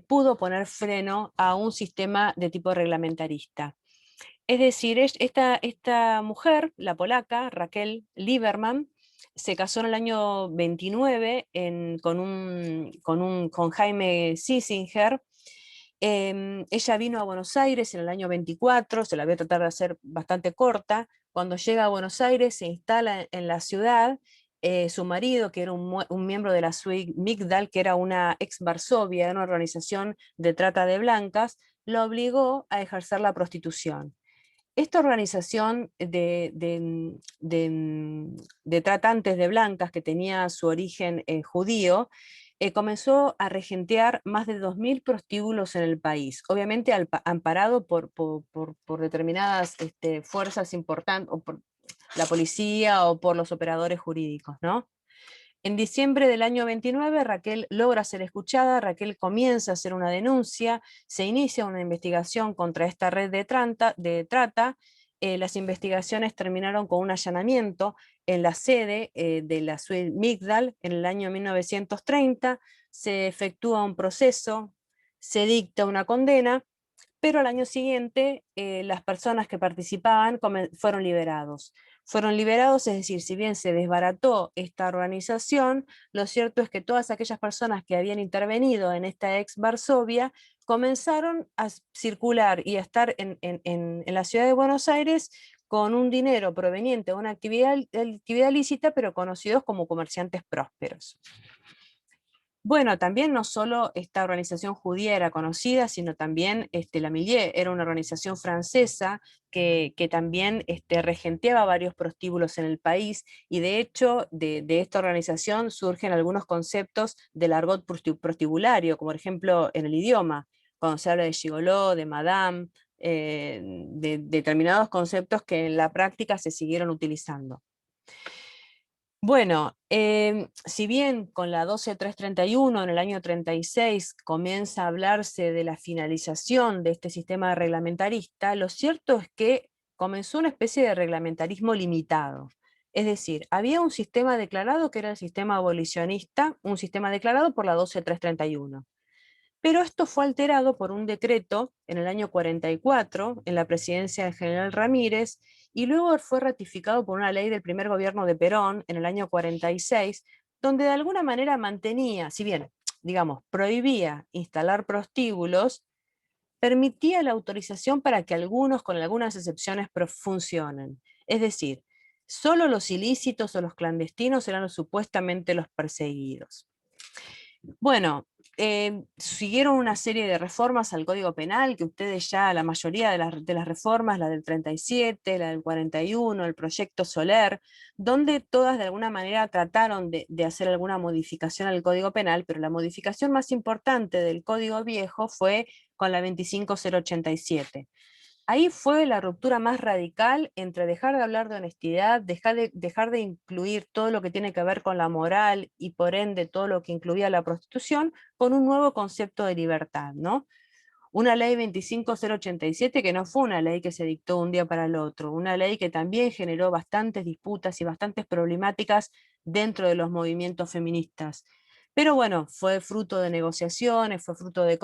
pudo poner freno a un sistema de tipo reglamentarista. Es decir, esta mujer, la polaca, Raquel Lieberman, se casó en el año 29 con Jaime Sisinger. Ella vino a Buenos Aires en el año 24, se la voy a tratar de hacer bastante corta. Cuando llega a Buenos Aires, se instala en la ciudad. Su marido, que era un miembro de la SUIG Migdal, que era una ex Varsovia, era una organización de trata de blancas, lo obligó a ejercer la prostitución. Esta organización de tratantes de blancas, que tenía su origen judío, comenzó a regentear más de 2000 prostíbulos en el país, obviamente amparado por determinadas fuerzas importantes, o por la policía o por los operadores jurídicos, ¿no? En diciembre del año 29, Raquel logra ser escuchada, Raquel comienza a hacer una denuncia, se inicia una investigación contra esta red de trata. Las investigaciones terminaron con un allanamiento en la sede de la suite Migdal en el año 1930, se efectúa un proceso, se dicta una condena, pero al año siguiente las personas que participaban fueron liberados. Fueron liberados, es decir, si bien se desbarató esta organización, lo cierto es que todas aquellas personas que habían intervenido en esta ex Varsovia comenzaron a circular y a estar en la ciudad de Buenos Aires con un dinero proveniente de una actividad lícita, pero conocidos como comerciantes prósperos. Bueno, también no solo esta organización judía era conocida, sino también la Millet era una organización francesa que también regenteaba varios prostíbulos en el país, y de hecho de esta organización surgen algunos conceptos del argot prostibulario, como por ejemplo en el idioma, cuando se habla de gigoló, de madame, de determinados conceptos que en la práctica se siguieron utilizando. Bueno, si bien con la 12331 en el año 36 comienza a hablarse de la finalización de este sistema reglamentarista, lo cierto es que comenzó una especie de reglamentarismo limitado. Es decir, había un sistema declarado que era el sistema abolicionista, un sistema declarado por la 12331. Pero esto fue alterado por un decreto en el año 44, en la presidencia del general Ramírez, y luego fue ratificado por una ley del primer gobierno de Perón en el año 46, donde de alguna manera mantenía, si bien, digamos, prohibía instalar prostíbulos, permitía la autorización para que algunos, con algunas excepciones, funcionen. Es decir, solo los ilícitos o los clandestinos eran supuestamente los perseguidos. Bueno, siguieron una serie de reformas al Código Penal, que ustedes ya, la mayoría de las reformas, la del 37, la del 41, el proyecto Soler, donde todas de alguna manera trataron de hacer alguna modificación al Código Penal, pero la modificación más importante del Código Viejo fue con la 25087. Ahí fue la ruptura más radical entre dejar de hablar de honestidad, dejar de incluir todo lo que tiene que ver con la moral y por ende todo lo que incluía la prostitución, con un nuevo concepto de libertad, ¿no? Una ley 25087 que no fue una ley que se dictó un día para el otro, una ley que también generó bastantes disputas y bastantes problemáticas dentro de los movimientos feministas. Pero bueno, fue fruto de negociaciones, fue fruto de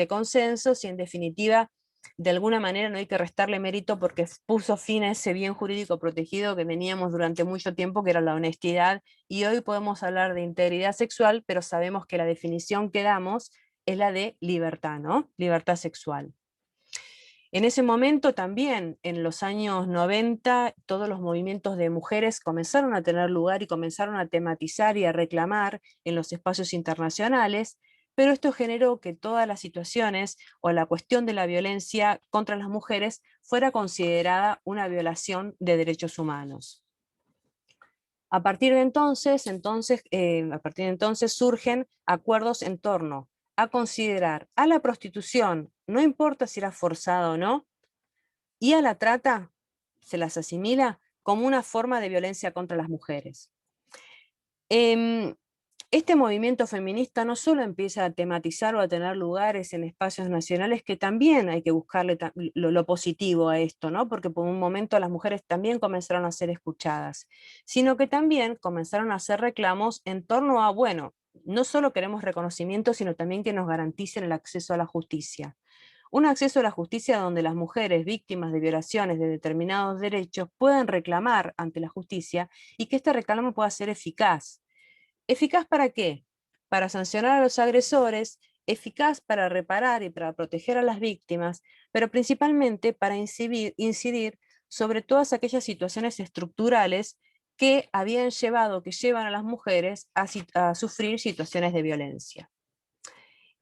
consensos y en definitiva, de alguna manera no hay que restarle mérito porque puso fin a ese bien jurídico protegido que teníamos durante mucho tiempo, que era la honestidad, y hoy podemos hablar de integridad sexual, pero sabemos que la definición que damos es la de libertad, ¿no? Libertad sexual. En ese momento también, en los años 90, todos los movimientos de mujeres comenzaron a tener lugar y comenzaron a tematizar y a reclamar en los espacios internacionales, pero esto generó que todas las situaciones o la cuestión de la violencia contra las mujeres fuera considerada una violación de derechos humanos. A partir de entonces surgen acuerdos en torno a considerar a la prostitución, no importa si era forzada o no, y a la trata se las asimila como una forma de violencia contra las mujeres. Este movimiento feminista no solo empieza a tematizar o a tener lugares en espacios nacionales, que también hay que buscarle lo positivo a esto, ¿no? Porque por un momento las mujeres también comenzaron a ser escuchadas, sino que también comenzaron a hacer reclamos en torno a, bueno, no solo queremos reconocimiento, sino también que nos garanticen el acceso a la justicia. Un acceso a la justicia donde las mujeres víctimas de violaciones de determinados derechos puedan reclamar ante la justicia y que este reclamo pueda ser eficaz. ¿Eficaz para qué? Para sancionar a los agresores, eficaz para reparar y para proteger a las víctimas, pero principalmente para incidir sobre todas aquellas situaciones estructurales que habían llevado, que llevan a las mujeres a sufrir situaciones de violencia.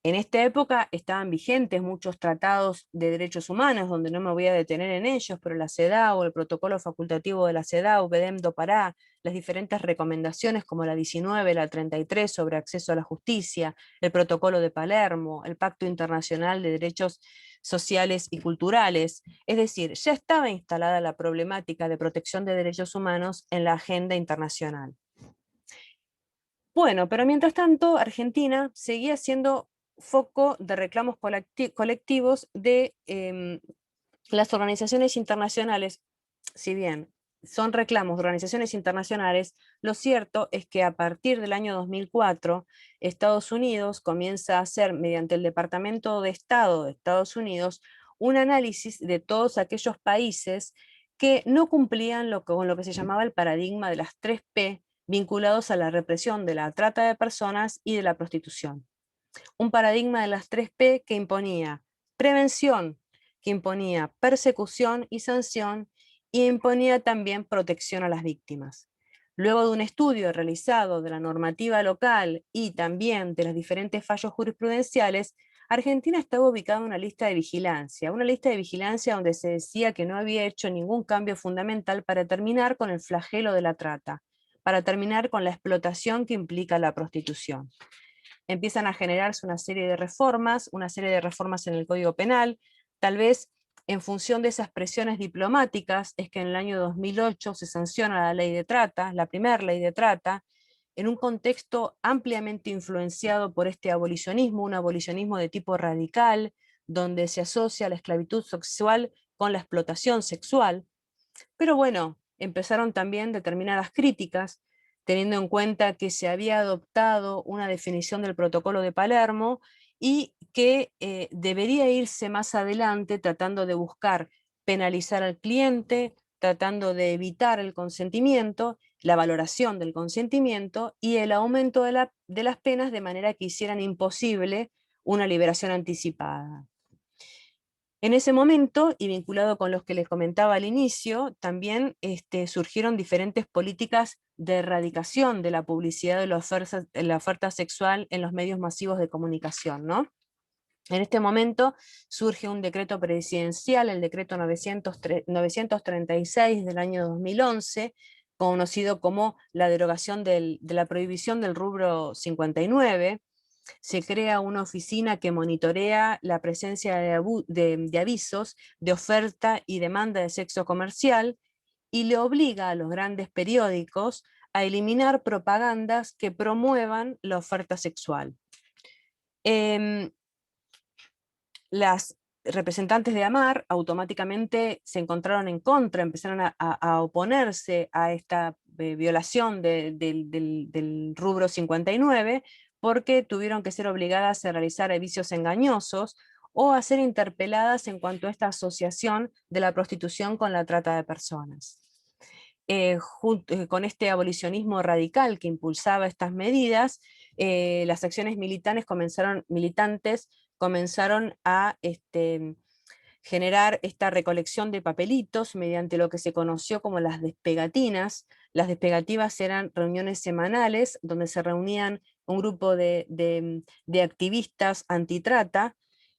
En esta época estaban vigentes muchos tratados de derechos humanos, donde no me voy a detener en ellos, pero la CEDAW, el protocolo facultativo de la CEDAW, BEDEM do Pará, las diferentes recomendaciones como la 19, la 33 sobre acceso a la justicia, el protocolo de Palermo, el Pacto Internacional de Derechos Sociales y Culturales. Es decir, ya estaba instalada la problemática de protección de derechos humanos en la agenda internacional. Bueno, pero mientras tanto, Argentina seguía siendo foco de reclamos colectivos de las organizaciones internacionales. Si bien son reclamos de organizaciones internacionales, lo cierto es que a partir del año 2004, Estados Unidos comienza a hacer, mediante el Departamento de Estado de Estados Unidos, un análisis de todos aquellos países que no cumplían con lo que se llamaba el paradigma de las 3P, vinculados a la represión de la trata de personas y de la prostitución. Un paradigma de las 3P que imponía prevención, que imponía persecución y sanción, y imponía también protección a las víctimas. Luego de un estudio realizado de la normativa local y también de los diferentes fallos jurisprudenciales, Argentina estaba ubicada en una lista de vigilancia donde se decía que no había hecho ningún cambio fundamental para terminar con el flagelo de la trata, para terminar con la explotación que implica la prostitución. Empiezan a generarse una serie de reformas en el Código Penal, tal vez en función de esas presiones diplomáticas, es que en el año 2008 se sanciona la ley de trata, la primera ley de trata, en un contexto ampliamente influenciado por este abolicionismo, un abolicionismo de tipo radical, donde se asocia la esclavitud sexual con la explotación sexual. Pero bueno, empezaron también determinadas críticas, teniendo en cuenta que se había adoptado una definición del protocolo de Palermo y que debería irse más adelante tratando de buscar penalizar al cliente, tratando de evitar el consentimiento, la valoración del consentimiento y el aumento de las penas de manera que hicieran imposible una liberación anticipada. En ese momento, y vinculado con los que les comentaba al inicio, también surgieron diferentes políticas de erradicación de la publicidad de la oferta sexual en los medios masivos de comunicación, ¿no? En este momento surge un decreto presidencial, el decreto 936 del año 2011, conocido como la derogación de la prohibición del rubro 59. Se crea una oficina que monitorea la presencia de avisos de oferta y demanda de sexo comercial y le obliga a los grandes periódicos a eliminar propagandas que promuevan la oferta sexual. Las representantes de AMAR automáticamente se encontraron en contra, empezaron a oponerse a esta violación del rubro 59, porque tuvieron que ser obligadas a realizar avisos engañosos o a ser interpeladas en cuanto a esta asociación de la prostitución con la trata de personas. Con este abolicionismo radical que impulsaba estas medidas, las acciones militantes comenzaron a generar esta recolección de papelitos mediante lo que se conoció como las despegatinas. Las despegativas eran reuniones semanales donde se reunían un grupo de activistas antitrata,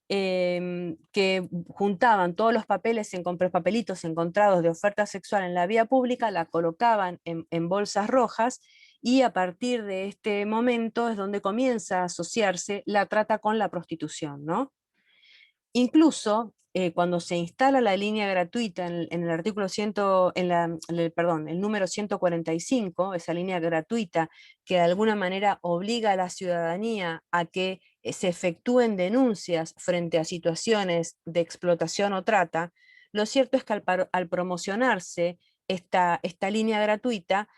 que juntaban todos los papelitos encontrados de oferta sexual en la vía pública, la colocaban en bolsas rojas, y a partir de este momento es donde comienza a asociarse la trata con la prostitución, ¿no? Incluso cuando se instala la línea gratuita en el artículo 100, perdón, el número 145, esa línea gratuita que de alguna manera obliga a la ciudadanía a que se efectúen denuncias frente a situaciones de explotación o trata, lo cierto es que al promocionarse esta línea gratuita,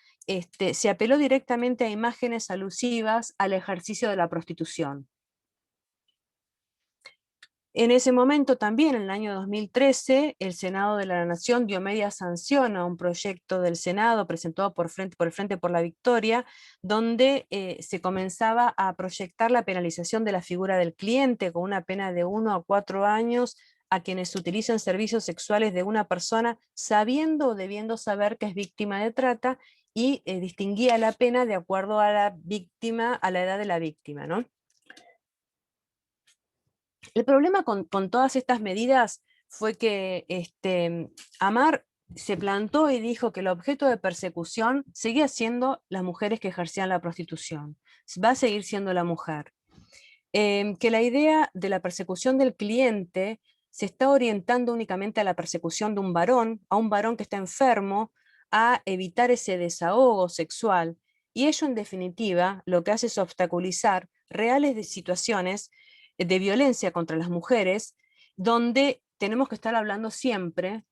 se apeló directamente a imágenes alusivas al ejercicio de la prostitución. En ese momento también, en el año 2013, el Senado de la Nación dio media sanción a un proyecto del Senado presentado por el Frente por la Victoria, donde se comenzaba a proyectar la penalización de la figura del cliente con una pena de 1 a 4 años a quienes utilizan servicios sexuales de una persona sabiendo o debiendo saber que es víctima de trata, y distinguía la pena de acuerdo a la víctima, a la edad de la víctima, ¿no? El problema con todas estas medidas fue que AMAR se plantó y dijo que el objeto de persecución seguía siendo las mujeres que ejercían la prostitución, va a seguir siendo la mujer. Que la idea de la persecución del cliente se está orientando únicamente a la persecución de un varón, a un varón que está enfermo, a evitar ese desahogo sexual, y ello en definitiva lo que hace es obstaculizar reales situaciones de violencia contra las mujeres, donde tenemos que estar hablando siempre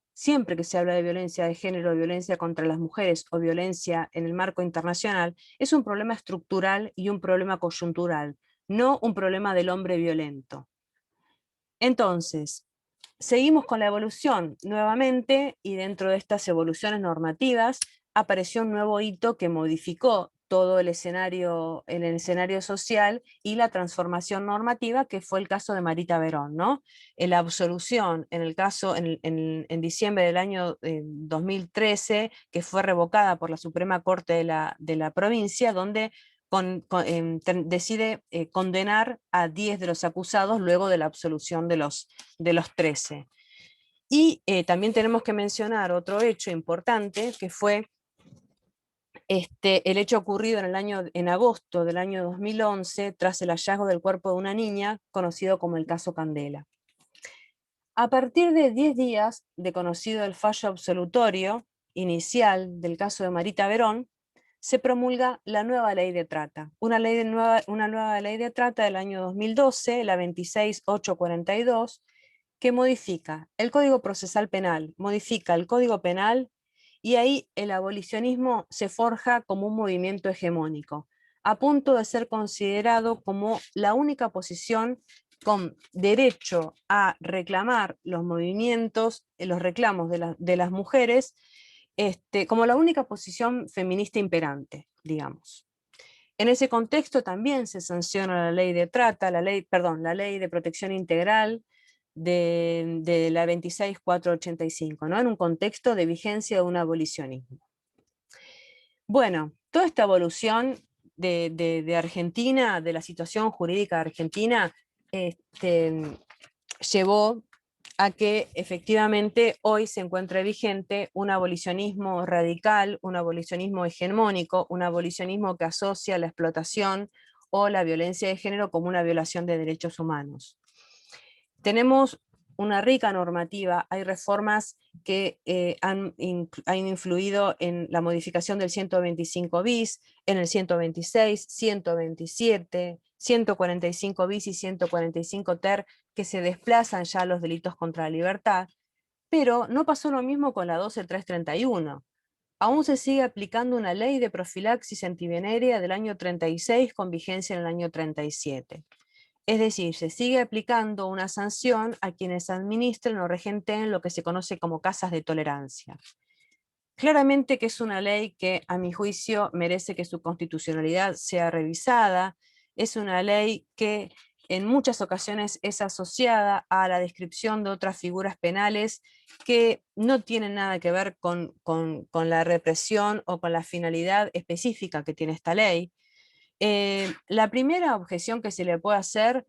que se habla de violencia de género, violencia contra las mujeres o violencia en el marco internacional, es un problema estructural y un problema coyuntural, no un problema del hombre violento. Entonces, seguimos con la evolución nuevamente, y dentro de estas evoluciones normativas apareció un nuevo hito que modificó todo el escenario social y la transformación normativa, que fue el caso de Marita Verón, ¿no? La absolución en el caso en diciembre del año 2013, que fue revocada por la Suprema Corte de la provincia, donde decide condenar a 10 de los acusados luego de la absolución de los 13. Y también tenemos que mencionar otro hecho importante, que fue el hecho ocurrido en agosto del año 2011, tras el hallazgo del cuerpo de una niña, conocido como el caso Candela. A partir de 10 días de conocido el fallo absolutorio inicial del caso de Marita Verón, se promulga la nueva ley de trata, una nueva ley de trata del año 2012, la 26842, que modifica el Código Procesal Penal, modifica el Código Penal, y ahí el abolicionismo se forja como un movimiento hegemónico, a punto de ser considerado como la única posición con derecho a reclamar los movimientos, los reclamos de las mujeres, como la única posición feminista imperante, digamos. En ese contexto también se sanciona la ley de trata, la ley de protección integral, de la 26.485, ¿no? En un contexto de vigencia de un abolicionismo. Bueno, toda esta evolución de Argentina, de la situación jurídica de Argentina, llevó a que efectivamente hoy se encuentre vigente un abolicionismo radical, un abolicionismo hegemónico, un abolicionismo que asocia la explotación o la violencia de género como una violación de derechos humanos. Tenemos una rica normativa, hay reformas que han influido en la modificación del 125 bis, en el 126, 127, 145 bis y 145 ter, que se desplazan ya los delitos contra la libertad, pero no pasó lo mismo con la 12331. Aún se sigue aplicando una ley de profilaxis antivenérea del año 36 con vigencia en el año 37. Es decir, se sigue aplicando una sanción a quienes administren o regenten lo que se conoce como casas de tolerancia. Claramente que es una ley que, a mi juicio, merece que su constitucionalidad sea revisada. Es una ley que en muchas ocasiones es asociada a la descripción de otras figuras penales que no tienen nada que ver con la represión o con la finalidad específica que tiene esta ley. La primera objeción que se le puede hacer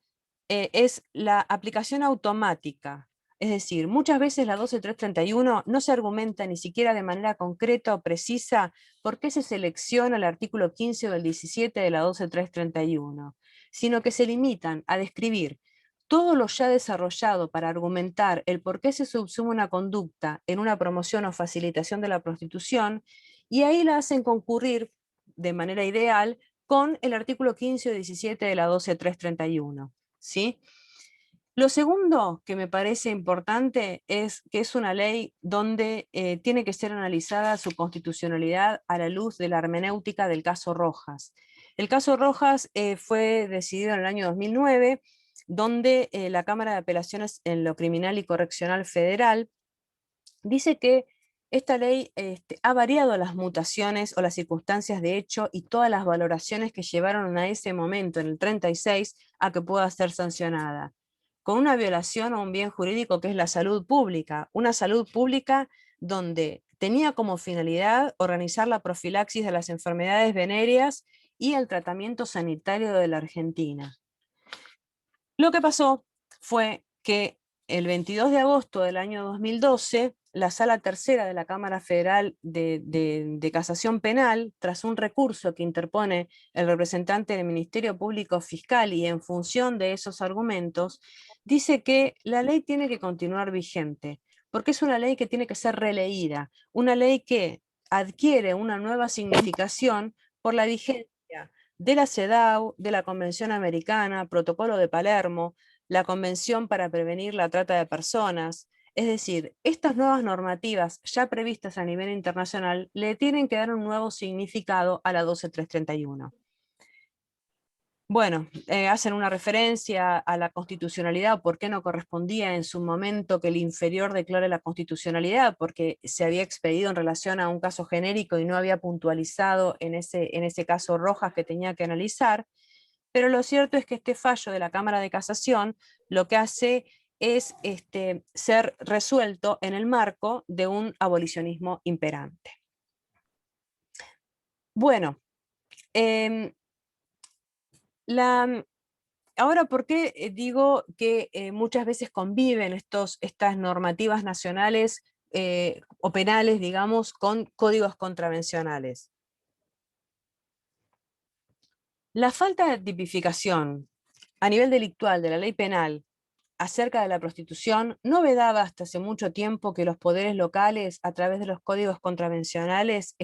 es la aplicación automática. Es decir, muchas veces la 12331 no se argumenta ni siquiera de manera concreta o precisa por qué se selecciona el artículo 15 o el 17 de la 12331, sino que se limitan a describir todo lo ya desarrollado para argumentar el por qué se subsume una conducta en una promoción o facilitación de la prostitución, y ahí la hacen concurrir de manera ideal con el artículo 15 o 17 de la 12331, ¿sí? Lo segundo que me parece importante es que es una ley donde tiene que ser analizada su constitucionalidad a la luz de la hermenéutica del caso Rojas. El caso Rojas fue decidido en el año 2009, donde la Cámara de Apelaciones en lo Criminal y Correccional Federal dice que esta ley ha variado las mutaciones o las circunstancias de hecho y todas las valoraciones que llevaron a ese momento, en el 36, a que pueda ser sancionada, con una violación a un bien jurídico que es la salud pública, una salud pública donde tenía como finalidad organizar la profilaxis de las enfermedades venéreas y el tratamiento sanitario de la Argentina. Lo que pasó fue que el 22 de agosto del año 2012, la Sala Tercera de la Cámara Federal de Casación Penal, tras un recurso que interpone el representante del Ministerio Público Fiscal y en función de esos argumentos, dice que la ley tiene que continuar vigente, porque es una ley que tiene que ser releída, una ley que adquiere una nueva significación por la vigencia de la CEDAW, de la Convención Americana, Protocolo de Palermo, la Convención para Prevenir la Trata de Personas. Es decir, estas nuevas normativas ya previstas a nivel internacional le tienen que dar un nuevo significado a la 12331. Bueno, hacen una referencia a la constitucionalidad, por qué no correspondía en su momento que el inferior declare la constitucionalidad, porque se había expedido en relación a un caso genérico y no había puntualizado en ese caso Rojas que tenía que analizar, pero lo cierto es que este fallo de la Cámara de Casación lo que hace es ser resuelto en el marco de un abolicionismo imperante. Bueno, ahora, ¿por qué digo que muchas veces conviven estas normativas nacionales o penales, digamos, con códigos contravencionales? La falta de tipificación a nivel delictual de la ley penal acerca de la prostitución no vedaba hasta hace mucho tiempo que los poderes locales, a través de los códigos contravencionales,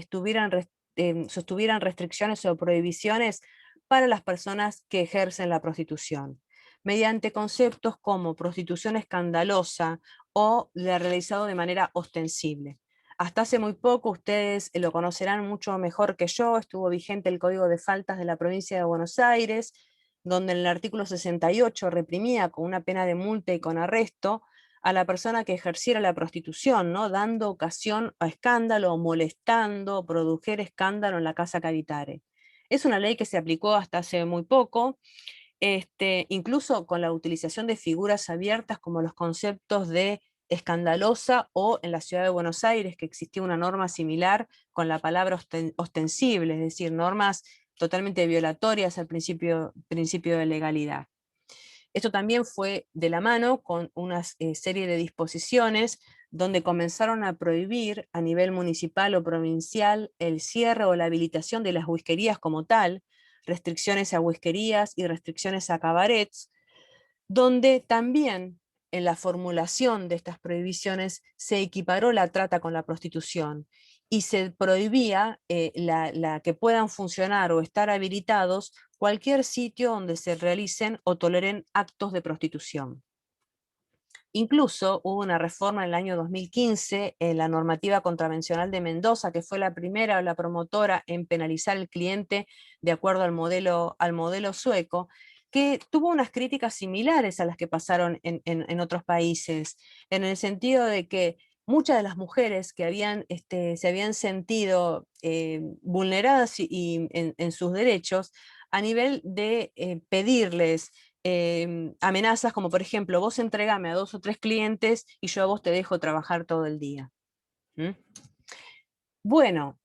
sostuvieran restricciones o prohibiciones para las personas que ejercen la prostitución, mediante conceptos como prostitución escandalosa o la realizado de manera ostensible. Hasta hace muy poco, ustedes lo conocerán mucho mejor que yo, estuvo vigente el Código de Faltas de la provincia de Buenos Aires, donde en el artículo 68 reprimía con una pena de multa y con arresto a la persona que ejerciera la prostitución, ¿no? Dando ocasión a escándalo, molestando, produjera escándalo en la casa que habitare. Es una ley que se aplicó hasta hace muy poco, incluso con la utilización de figuras abiertas como los conceptos de escandalosa, o en la ciudad de Buenos Aires, que existía una norma similar con la palabra ostensible, es decir, normas totalmente violatorias al principio de legalidad. Esto también fue de la mano con una serie de disposiciones donde comenzaron a prohibir a nivel municipal o provincial el cierre o la habilitación de las whiskerías como tal, restricciones a whiskerías y restricciones a cabarets, donde también en la formulación de estas prohibiciones se equiparó la trata con la prostitución y se prohibía la que puedan funcionar o estar habilitados cualquier sitio donde se realicen o toleren actos de prostitución. Incluso hubo una reforma en el año 2015 en la normativa contravencional de Mendoza, que fue la primera o la promotora en penalizar al cliente de acuerdo al modelo sueco, que tuvo unas críticas similares a las que pasaron en otros países, en el sentido de que muchas de las mujeres que se habían sentido vulneradas en sus derechos, a nivel de pedirles amenazas como, por ejemplo, vos entregame a 2 o 3 clientes y yo a vos te dejo trabajar todo el día. ¿Mm? Bueno,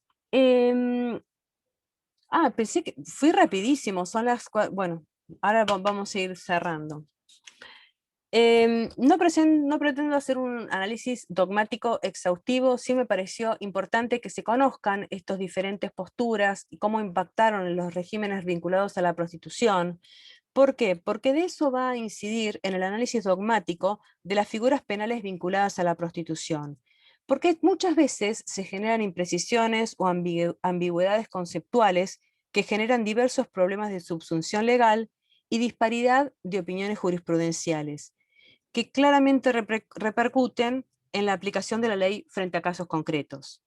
pensé que fui rapidísimo, son las bueno, ahora vamos a ir cerrando. No pretendo hacer un análisis dogmático exhaustivo, sí me pareció importante que se conozcan estas diferentes posturas y cómo impactaron en los regímenes vinculados a la prostitución. ¿Por qué? Porque de eso va a incidir en el análisis dogmático de las figuras penales vinculadas a la prostitución. Porque muchas veces se generan imprecisiones o ambigüedades conceptuales que generan diversos problemas de subsunción legal y disparidad de opiniones jurisprudenciales, que claramente repercuten en la aplicación de la ley frente a casos concretos.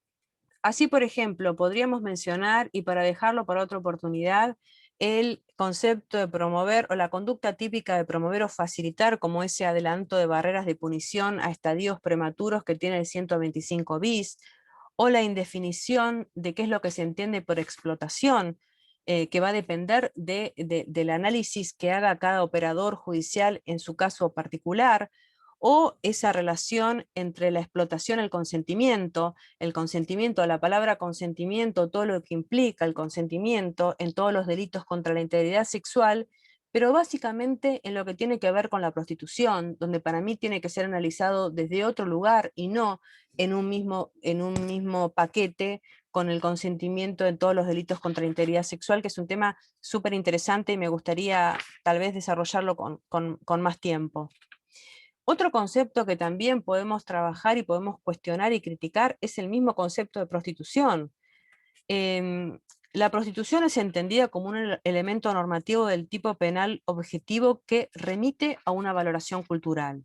Así, por ejemplo, podríamos mencionar, y para dejarlo para otra oportunidad, el concepto de promover o la conducta típica de promover o facilitar, como ese adelanto de barreras de punición a estadios prematuros que tiene el 125 bis, o la indefinición de qué es lo que se entiende por explotación, que va a depender del análisis que haga cada operador judicial en su caso particular, o esa relación entre la explotación y el consentimiento, la palabra consentimiento, todo lo que implica el consentimiento en todos los delitos contra la integridad sexual, pero básicamente en lo que tiene que ver con la prostitución, donde para mí tiene que ser analizado desde otro lugar y no en un mismo paquete con el consentimiento en todos los delitos contra la integridad sexual, que es un tema súper interesante y me gustaría tal vez desarrollarlo con más tiempo. Otro concepto que también podemos trabajar y podemos cuestionar y criticar es el mismo concepto de prostitución. La prostitución es entendida como un elemento normativo del tipo penal objetivo que remite a una valoración cultural.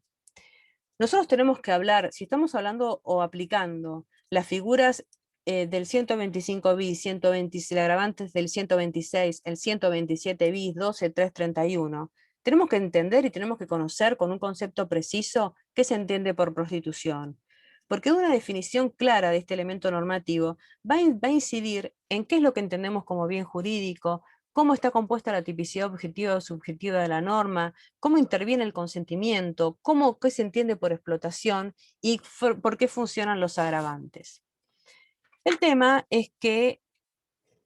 Nosotros tenemos que hablar, si estamos hablando o aplicando las figuras del 125 bis, 120, el agravantes del 126, el 127 bis, 12, 3, 31, tenemos que entender y tenemos que conocer con un concepto preciso qué se entiende por prostitución. Porque una definición clara de este elemento normativo va a incidir en qué es lo que entendemos como bien jurídico, cómo está compuesta la tipicidad objetiva o subjetiva de la norma, cómo interviene el consentimiento, qué se entiende por explotación y por qué funcionan los agravantes. El tema es que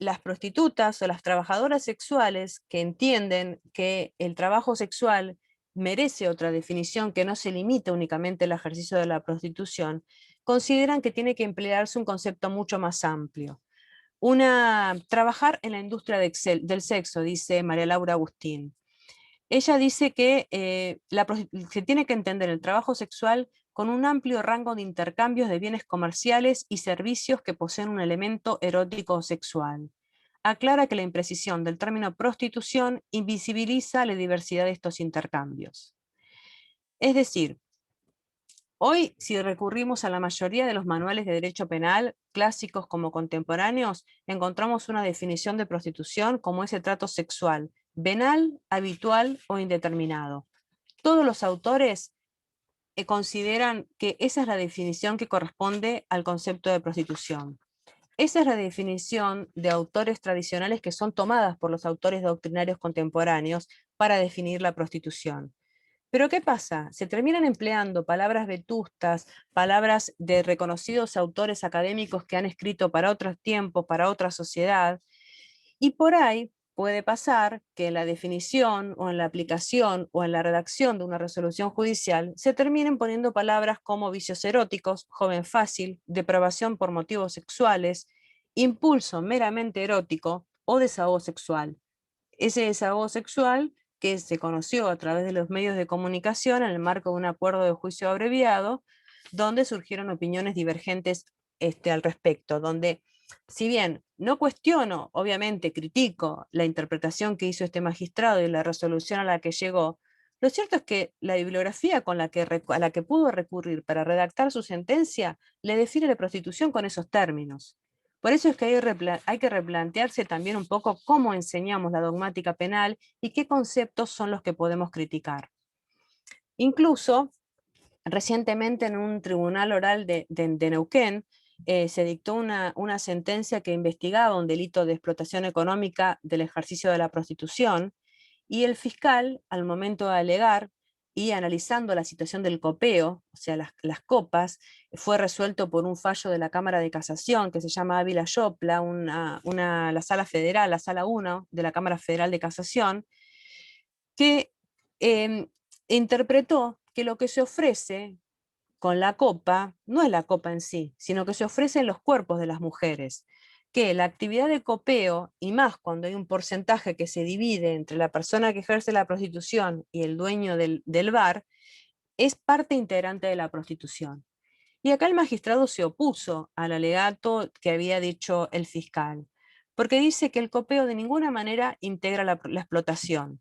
las prostitutas o las trabajadoras sexuales que entienden que el trabajo sexual merece otra definición que no se limita únicamente al ejercicio de la prostitución, consideran que tiene que emplearse un concepto mucho más amplio. Trabajar en la industria del sexo, dice María Laura Agustín. Ella dice que se tiene que entender el trabajo sexual con un amplio rango de intercambios de bienes comerciales y servicios que poseen un elemento erótico o sexual. Aclara que la imprecisión del término prostitución invisibiliza la diversidad de estos intercambios. Es decir, hoy, si recurrimos a la mayoría de los manuales de derecho penal, clásicos como contemporáneos, encontramos una definición de prostitución como ese trato sexual, venal, habitual o indeterminado. Todos los autores consideran que esa es la definición que corresponde al concepto de prostitución. Esa es la definición de autores tradicionales que son tomadas por los autores doctrinarios contemporáneos, para definir la prostitución. Pero ¿qué pasa? Se terminan empleando palabras vetustas, palabras de reconocidos autores académicos que han escrito para otros tiempos, para otra sociedad, y por ahí puede pasar que en la definición o en la aplicación o en la redacción de una resolución judicial se terminen poniendo palabras como vicios eróticos, joven fácil, depravación por motivos sexuales, impulso meramente erótico o desahogo sexual. Ese desahogo sexual que se conoció a través de los medios de comunicación en el marco de un acuerdo de juicio abreviado, donde surgieron opiniones divergentes al respecto, donde si bien no cuestiono, obviamente critico la interpretación que hizo este magistrado y la resolución a la que llegó, lo cierto es que la bibliografía a la que pudo recurrir para redactar su sentencia le define la prostitución con esos términos. Por eso es que hay que replantearse también un poco cómo enseñamos la dogmática penal y qué conceptos son los que podemos criticar. Incluso, recientemente en un tribunal oral de Neuquén, se dictó una sentencia que investigaba un delito de explotación económica del ejercicio de la prostitución, y el fiscal, al momento de alegar y analizando la situación del copeo, o sea, las copas, fue resuelto por un fallo de la Cámara de Casación que se llama Ávila Yopla, la Sala Federal, la Sala 1 de la Cámara Federal de Casación, que interpretó que lo que se ofrece con la copa no es la copa en sí, sino que se ofrecen los cuerpos de las mujeres, que la actividad de copeo, y más cuando hay un porcentaje que se divide entre la persona que ejerce la prostitución y el dueño del bar, es parte integrante de la prostitución. Y acá el magistrado se opuso al alegato que había dicho el fiscal, porque dice que el copeo de ninguna manera integra la explotación,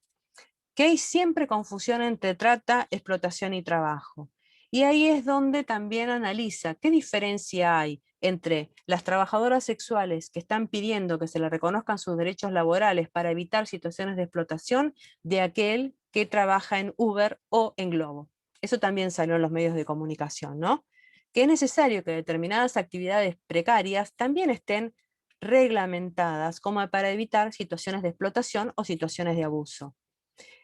que hay siempre confusión entre trata, explotación y trabajo. Y ahí es donde también analiza qué diferencia hay entre las trabajadoras sexuales que están pidiendo que se les reconozcan sus derechos laborales para evitar situaciones de explotación de aquel que trabaja en Uber o en Globo. Eso también salió en los medios de comunicación, ¿no? Que es necesario que determinadas actividades precarias también estén reglamentadas como para evitar situaciones de explotación o situaciones de abuso.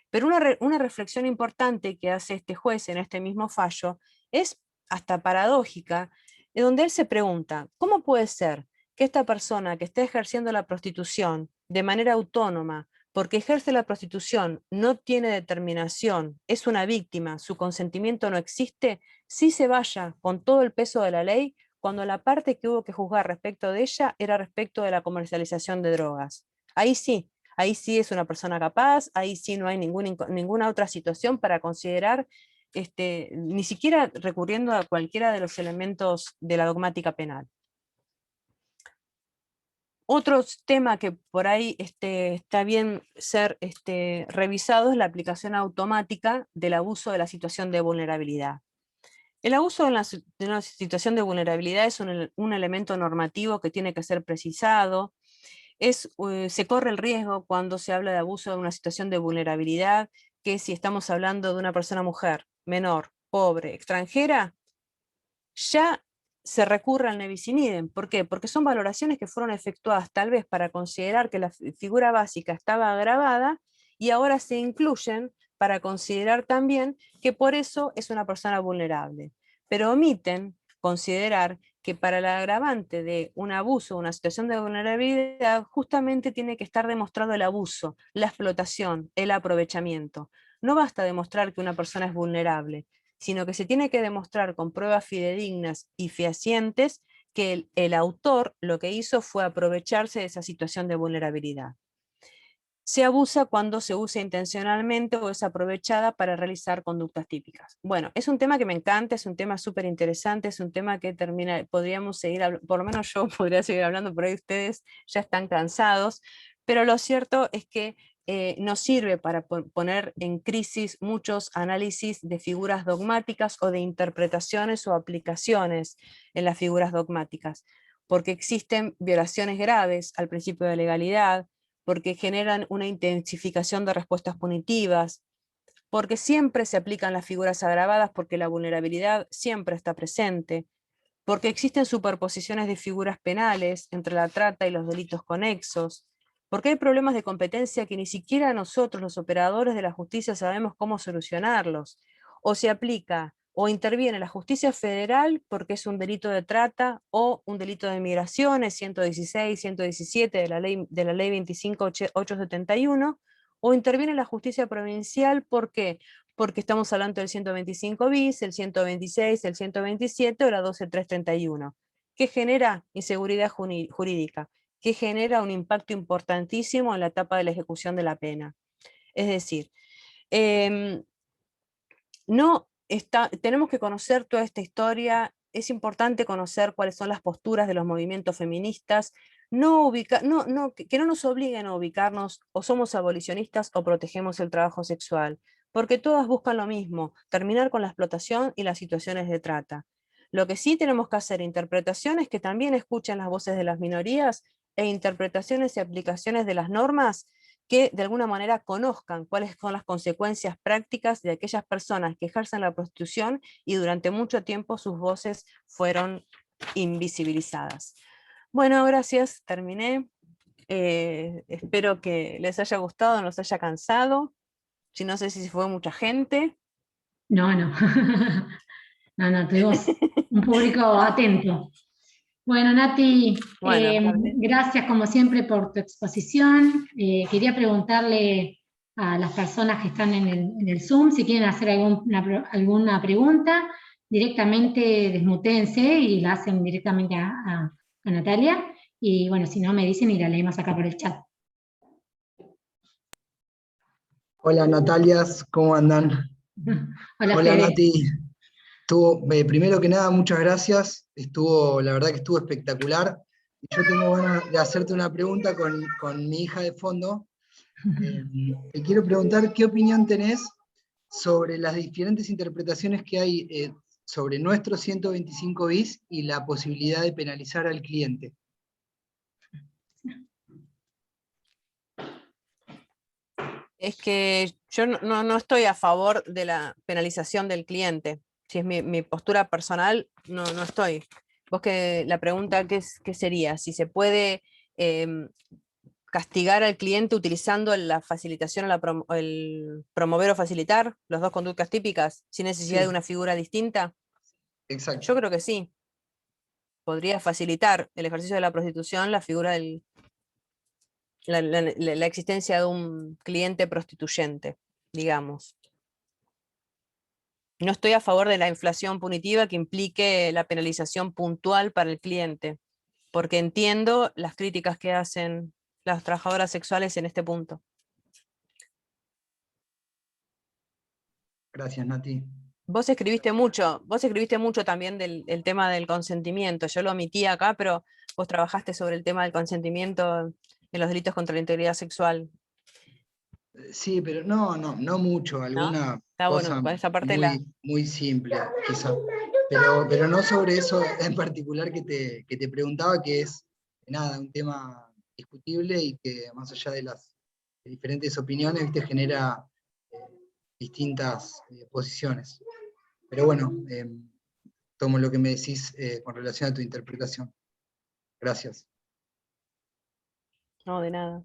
Pero una reflexión importante que hace este juez en este mismo fallo es hasta paradójica, donde él se pregunta, ¿cómo puede ser que esta persona que está ejerciendo la prostitución de manera autónoma, porque ejerce la prostitución, no tiene determinación, es una víctima, su consentimiento no existe, sí se vaya con todo el peso de la ley cuando la parte que hubo que juzgar respecto de ella era respecto de la comercialización de drogas? Ahí sí es una persona capaz, ahí sí no hay ninguna otra situación para considerar, ni siquiera recurriendo a cualquiera de los elementos de la dogmática penal. Otro tema que por ahí está bien ser revisado es la aplicación automática del abuso de la situación de vulnerabilidad. El abuso de una situación de vulnerabilidad es un elemento normativo que tiene que ser precisado. Se corre el riesgo cuando se habla de abuso de una situación de vulnerabilidad, que si estamos hablando de una persona mujer, menor, pobre, extranjera, ya se recurre al ne bis in idem. ¿Por qué? Porque son valoraciones que fueron efectuadas tal vez para considerar que la figura básica estaba agravada y ahora se incluyen para considerar también que por eso es una persona vulnerable. Pero omiten considerar que para el agravante de un abuso, una situación de vulnerabilidad, justamente tiene que estar demostrado el abuso, la explotación, el aprovechamiento. No basta demostrar que una persona es vulnerable, sino que se tiene que demostrar con pruebas fidedignas y fehacientes que el autor lo que hizo fue aprovecharse de esa situación de vulnerabilidad. Se abusa cuando se usa intencionalmente o es aprovechada para realizar conductas típicas. Bueno, es un tema que me encanta, es un tema súper interesante, es un tema que podríamos seguir, por lo menos yo podría seguir hablando, por ahí ustedes ya están cansados, pero lo cierto es que nos sirve para poner en crisis muchos análisis de figuras dogmáticas o de interpretaciones o aplicaciones en las figuras dogmáticas, porque existen violaciones graves al principio de legalidad, porque generan una intensificación de respuestas punitivas, porque siempre se aplican las figuras agravadas, porque la vulnerabilidad siempre está presente, porque existen superposiciones de figuras penales entre la trata y los delitos conexos, porque hay problemas de competencia que ni siquiera nosotros, los operadores de la justicia, sabemos cómo solucionarlos. O se aplica o interviene la justicia federal porque es un delito de trata o un delito de migraciones, 116, 117 de la ley 25.871, o interviene la justicia provincial, ¿por qué? Porque estamos hablando del 125 bis, el 126, el 127 o la 12331, que genera inseguridad jurídica, que genera un impacto importantísimo en la etapa de la ejecución de la pena. Es decir, tenemos que conocer toda esta historia, es importante conocer cuáles son las posturas de los movimientos feministas, que no nos obliguen a ubicarnos o somos abolicionistas o protegemos el trabajo sexual, porque todas buscan lo mismo, terminar con la explotación y las situaciones de trata. Lo que sí tenemos que hacer interpretaciones que también escuchen las voces de las minorías e interpretaciones y aplicaciones de las normas que de alguna manera conozcan cuáles son las consecuencias prácticas de aquellas personas que ejercen la prostitución y durante mucho tiempo sus voces fueron invisibilizadas. Bueno, gracias, terminé. Espero que les haya gustado, no los haya cansado. Si no sé si fue mucha gente. No, no. No, no, tuvimos un público atento. Bueno, Nati, Bueno, gracias como siempre por tu exposición. Quería preguntarle a las personas que están en el Zoom si quieren hacer alguna pregunta, directamente desmutéense y la hacen directamente a Natalia. Y bueno, si no me dicen y la leemos acá por el chat. Hola Natalia, ¿cómo andan? Hola, Hola Fede. Nati, primero que nada, muchas gracias, la verdad que estuvo espectacular. Yo tengo ganas de hacerte una pregunta con mi hija de fondo. Te quiero preguntar qué opinión tenés sobre las diferentes interpretaciones que hay sobre nuestro 125 bis y la posibilidad de penalizar al cliente. Es que yo no estoy a favor de la penalización del cliente. Si es mi postura personal, no estoy. La pregunta, ¿qué sería? Si se puede castigar al cliente utilizando la facilitación, el promover o facilitar, las dos conductas típicas, sin necesidad Sí, de una figura distinta. exacto. Yo creo que sí. Podría facilitar el ejercicio de la prostitución la figura la existencia de un cliente prostituyente, digamos. No estoy a favor de la inflación punitiva que implique la penalización puntual para el cliente, porque entiendo las críticas que hacen las trabajadoras sexuales en este punto. Gracias, Nati. Vos escribiste mucho también el tema del consentimiento. Yo lo omití acá, pero vos trabajaste sobre el tema del consentimiento en los delitos contra la integridad sexual. Sí, pero no mucho, ¿No? alguna Está cosa bueno, esa parte muy simple, quizá. Pero no sobre eso en particular que te preguntaba, que es, nada, un tema discutible y que más allá de las diferentes opiniones, te genera distintas posiciones. Pero bueno, tomo lo que me decís con relación a tu interpretación. Gracias. No, de nada.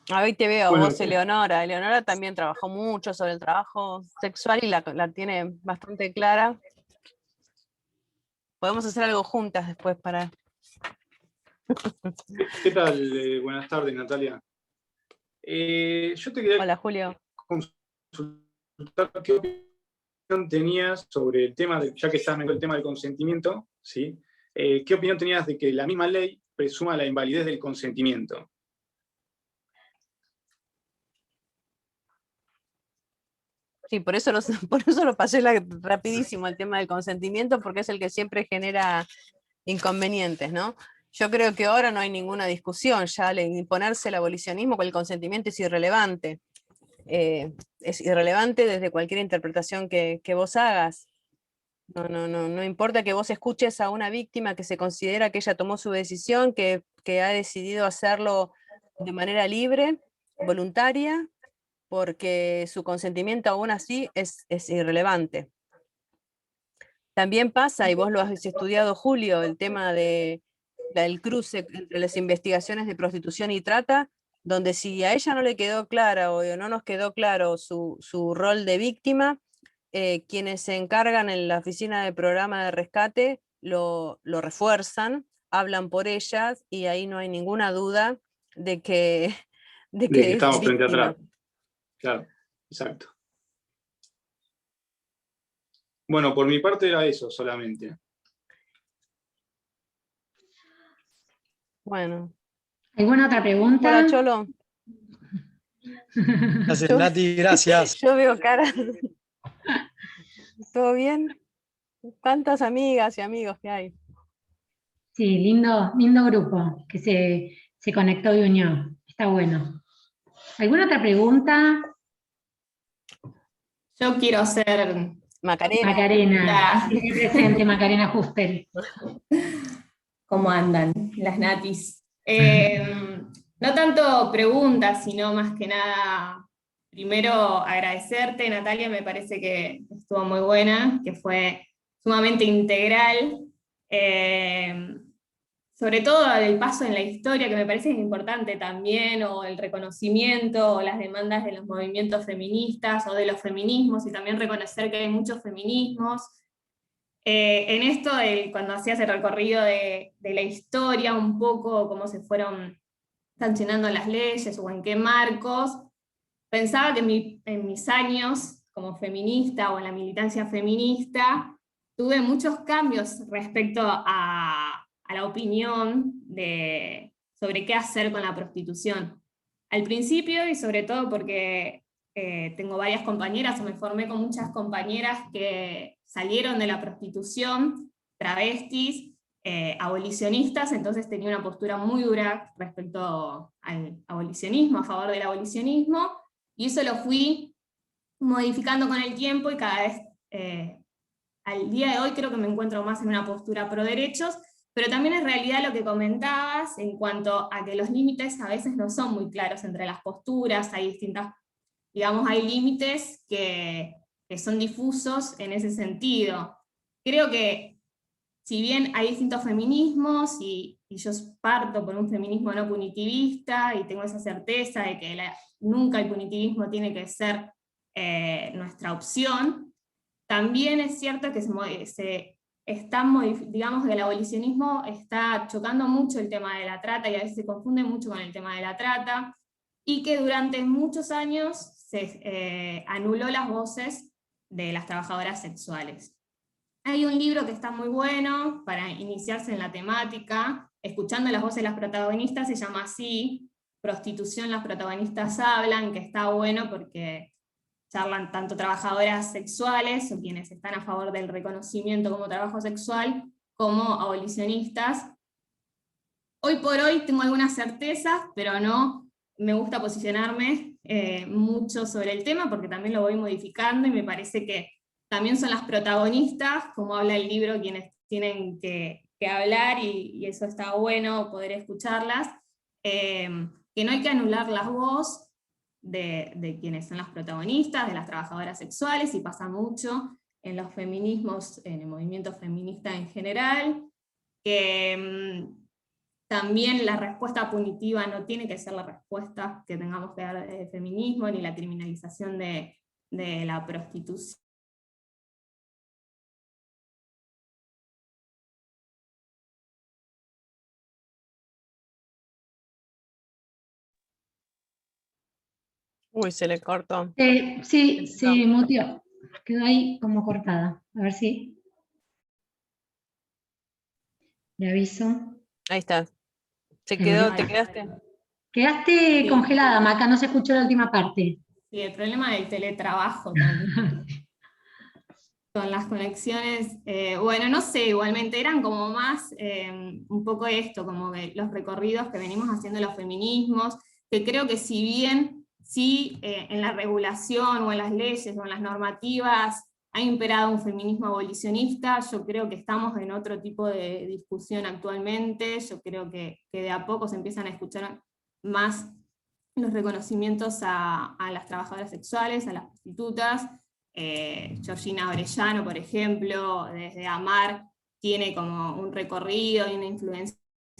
Ahí te veo, Bueno, vos, Eleonora. Eleonora también trabajó mucho sobre el trabajo sexual y la tiene bastante clara. Podemos hacer algo juntas después para... ¿qué tal? Buenas tardes, Natalia. Yo te quería Hola, Julio. consultar qué opinión tenías sobre el tema, ya que estás viendo el tema del consentimiento, ¿sí? ¿Qué opinión tenías de que la misma ley presuma la invalidez del consentimiento? Sí, por eso por eso lo pasé rapidísimo el tema del consentimiento, porque es el que siempre genera inconvenientes, ¿no? Yo creo que ahora no hay ninguna discusión, ya al imponerse el abolicionismo con el consentimiento es irrelevante. Es irrelevante desde cualquier interpretación que vos hagas. No importa que vos escuches a una víctima que se considera que ella tomó su decisión, que ha decidido hacerlo de manera libre, voluntaria, porque su consentimiento aún así es irrelevante. También pasa, y vos lo has estudiado, Julio, el tema de el cruce entre las investigaciones de prostitución y trata, donde si a ella no le quedó clara o no nos quedó claro su rol de víctima, quienes se encargan en la oficina de programa de rescate lo refuerzan, hablan por ellas, y ahí no hay ninguna duda de que es estamos frente víctima. atrás. Claro, exacto. Bueno, por mi parte era eso solamente. Bueno. ¿Alguna otra pregunta? Hola, Cholo. Gracias, Nati, gracias. Yo veo caras. ¿Todo bien? Tantas amigas y amigos que hay. Sí, lindo grupo que se conectó y unió. Está bueno. ¿Alguna otra pregunta? Yo quiero ser Macarena. Tiene presente Macarena Justel. ¿Cómo andan las natis? No tanto preguntas, sino más que nada, primero agradecerte, Natalia, me parece que estuvo muy buena, que fue sumamente integral, sobre todo el paso en la historia, que me parece importante también, o el reconocimiento, o las demandas de los movimientos feministas, o de los feminismos, y también reconocer que hay muchos feminismos. En esto, cuando hacías el recorrido de la historia, un poco cómo se fueron sancionando las leyes, o en qué marcos, pensaba que en mis años como feminista, o en la militancia feminista, tuve muchos cambios respecto a la opinión sobre qué hacer con la prostitución. Al principio, y sobre todo porque tengo varias compañeras, o me formé con muchas compañeras que salieron de la prostitución, travestis, abolicionistas, entonces tenía una postura muy dura respecto al abolicionismo, a favor del abolicionismo, y eso lo fui modificando con el tiempo, y cada vez, al día de hoy, creo que me encuentro más en una postura pro derechos, pero también es realidad lo que comentabas en cuanto a que los límites a veces no son muy claros entre las posturas, hay distintas, digamos, hay límites que son difusos en ese sentido. Creo que si bien hay distintos feminismos, y yo parto por un feminismo no punitivista, y tengo esa certeza de que nunca el punitivismo tiene que ser nuestra opción, también es cierto que digamos que el abolicionismo está chocando mucho el tema de la trata, y a veces se confunde mucho con el tema de la trata, y que durante muchos años se anuló las voces de las trabajadoras sexuales. Hay un libro que está muy bueno para iniciarse en la temática, escuchando las voces de las protagonistas, se llama así, Prostitución, las protagonistas hablan, que está bueno porque charlan tanto trabajadoras sexuales, o quienes están a favor del reconocimiento como trabajo sexual, como abolicionistas. Hoy por hoy tengo algunas certezas, pero no me gusta posicionarme mucho sobre el tema, porque también lo voy modificando, y me parece que también son las protagonistas, como habla el libro, quienes tienen que hablar, y eso está bueno poder escucharlas, que no hay que anular la voz de quienes son las protagonistas, de las trabajadoras sexuales, y pasa mucho en los feminismos, en el movimiento feminista en general, que también la respuesta punitiva no tiene que ser la respuesta que tengamos que dar desde el feminismo, ni la criminalización de la prostitución. Uy, se le cortó. Sí, se muteó. Quedó ahí como cortada. A ver si. Le aviso. Ahí está. ¿Te Ahí. quedaste? Quedaste congelada, Maca, no se escuchó la última parte. Sí, el problema del teletrabajo también. Con las conexiones, bueno, no sé, igualmente eran como más un poco esto, como que los recorridos que venimos haciendo los feminismos, que creo que si bien sí en la regulación, o en las leyes, o en las normativas ha imperado un feminismo abolicionista, yo creo que estamos en otro tipo de discusión actualmente. Yo creo que de a poco se empiezan a escuchar más los reconocimientos a las trabajadoras sexuales, a las prostitutas. Georgina Orellano, por ejemplo, desde AMAR, tiene como un recorrido y una influencia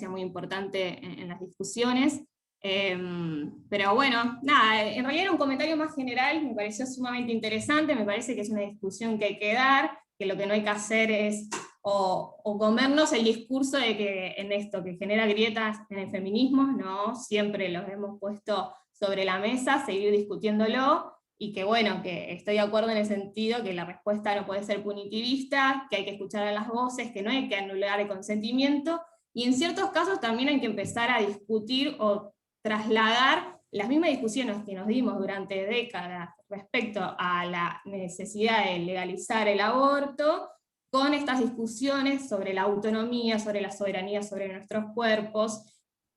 muy importante en las discusiones. Pero bueno, nada, en realidad era un comentario más general, me pareció sumamente interesante, me parece que es una discusión que hay que dar, que lo que no hay que hacer es o comernos el discurso de que en esto que genera grietas en el feminismo, no, siempre los hemos puesto sobre la mesa, seguir discutiéndolo, y que bueno, que estoy de acuerdo en el sentido que la respuesta no puede ser punitivista, que hay que escuchar a las voces, que no hay que anular el consentimiento, y en ciertos casos también hay que empezar a discutir o trasladar las mismas discusiones que nos dimos durante décadas respecto a la necesidad de legalizar el aborto, con estas discusiones sobre la autonomía, sobre la soberanía sobre nuestros cuerpos,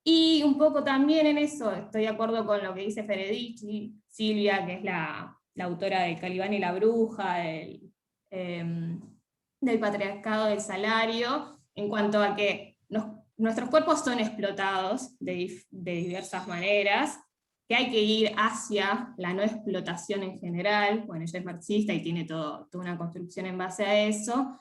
y un poco también en eso estoy de acuerdo con lo que dice Federici, Silvia, que es la autora de Calibán y la bruja, del patriarcado del salario, en cuanto a que nuestros cuerpos son explotados de diversas maneras, que hay que ir hacia la no explotación en general. Bueno, ella es marxista y tiene toda una construcción en base a eso,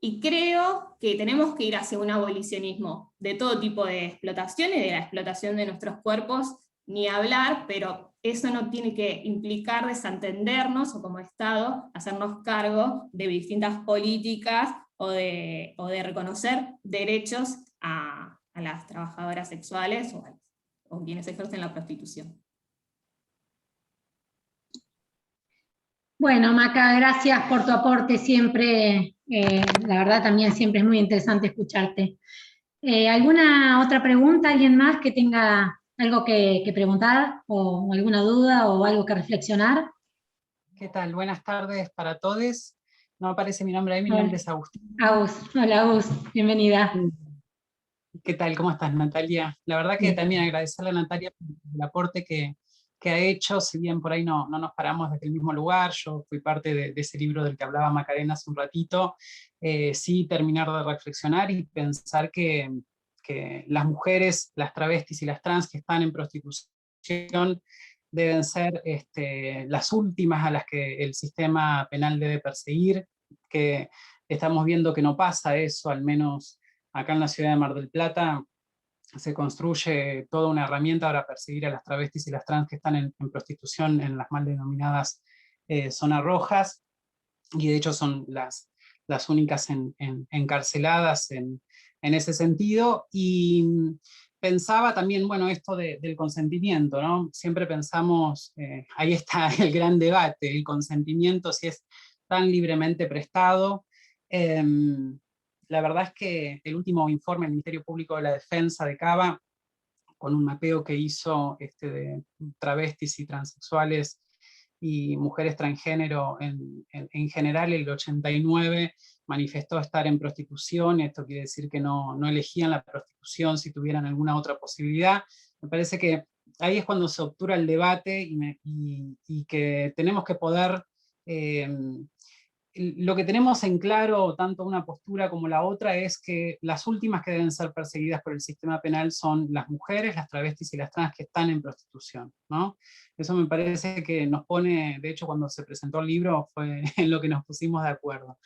y creo que tenemos que ir hacia un abolicionismo de todo tipo de explotación y de la explotación de nuestros cuerpos, ni hablar, pero eso no tiene que implicar desentendernos o como Estado hacernos cargo de distintas políticas o de reconocer derechos a las trabajadoras sexuales o quienes ejercen la prostitución. Bueno, Maca, gracias por tu aporte siempre. La verdad también siempre es muy interesante escucharte. ¿Alguna otra pregunta? ¿Alguien más que tenga algo que preguntar o alguna duda o algo que reflexionar? ¿Qué tal? Buenas tardes para todos. No aparece mi nombre ahí, mi nombre es Agustín. Agus, hola Agus, bienvenida. ¿Qué tal? ¿Cómo estás, Natalia? La verdad que también agradecerle a Natalia por el aporte que ha hecho, si bien por ahí no nos paramos desde el mismo lugar. Yo fui parte de ese libro del que hablaba Macarena hace un ratito, sí terminar de reflexionar y pensar que las mujeres, las travestis y las trans que están en prostitución deben ser las últimas a las que el sistema penal debe perseguir, que estamos viendo que no pasa eso, al menos acá en la ciudad de Mar del Plata se construye toda una herramienta para perseguir a las travestis y las trans que están en prostitución en las mal denominadas zonas rojas, y de hecho son las únicas encarceladas en ese sentido. Y pensaba también, bueno, esto del consentimiento, ¿no? Siempre pensamos, ahí está el gran debate, el consentimiento, si es tan libremente prestado. La verdad es que el último informe del Ministerio Público de la Defensa de Cava, con un mapeo que hizo de travestis y transexuales y mujeres transgénero en general, el 89 manifestó estar en prostitución. Esto quiere decir que no elegían la prostitución si tuvieran alguna otra posibilidad. Me parece que ahí es cuando se obtura el debate y que tenemos que poder... lo que tenemos en claro, tanto una postura como la otra, es que las últimas que deben ser perseguidas por el sistema penal son las mujeres, las travestis y las trans que están en prostitución, ¿no? Eso me parece que nos pone, de hecho cuando se presentó el libro fue en lo que nos pusimos de acuerdo.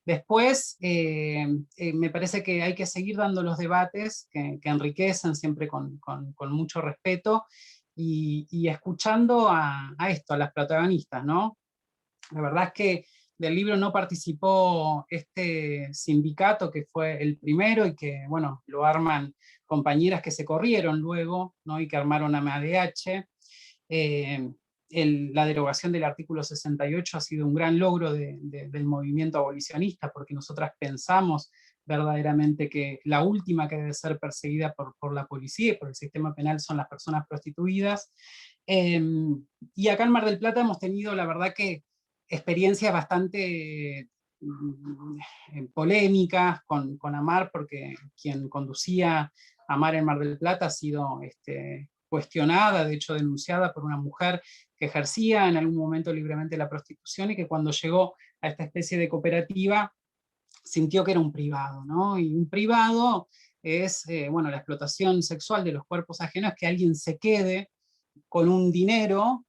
Después, me parece que hay que seguir dando los debates que enriquecen siempre con mucho respeto y escuchando a las protagonistas, ¿no? La verdad es que del libro no participó este sindicato, que fue el primero, y que, bueno, lo arman compañeras que se corrieron luego, ¿no? Y que armaron AMADH. La derogación del artículo 68 ha sido un gran logro del movimiento abolicionista, porque nosotras pensamos verdaderamente que la última que debe ser perseguida por la policía y por el sistema penal son las personas prostituidas. Y acá en Mar del Plata hemos tenido, la verdad, que experiencias bastante polémicas con AMAR, porque quien conducía AMAR en Mar del Plata ha sido cuestionada, de hecho denunciada por una mujer que ejercía en algún momento libremente la prostitución y que cuando llegó a esta especie de cooperativa sintió que era un privado, ¿no? Y un privado es bueno, la explotación sexual de los cuerpos ajenos, que alguien se quede con un dinero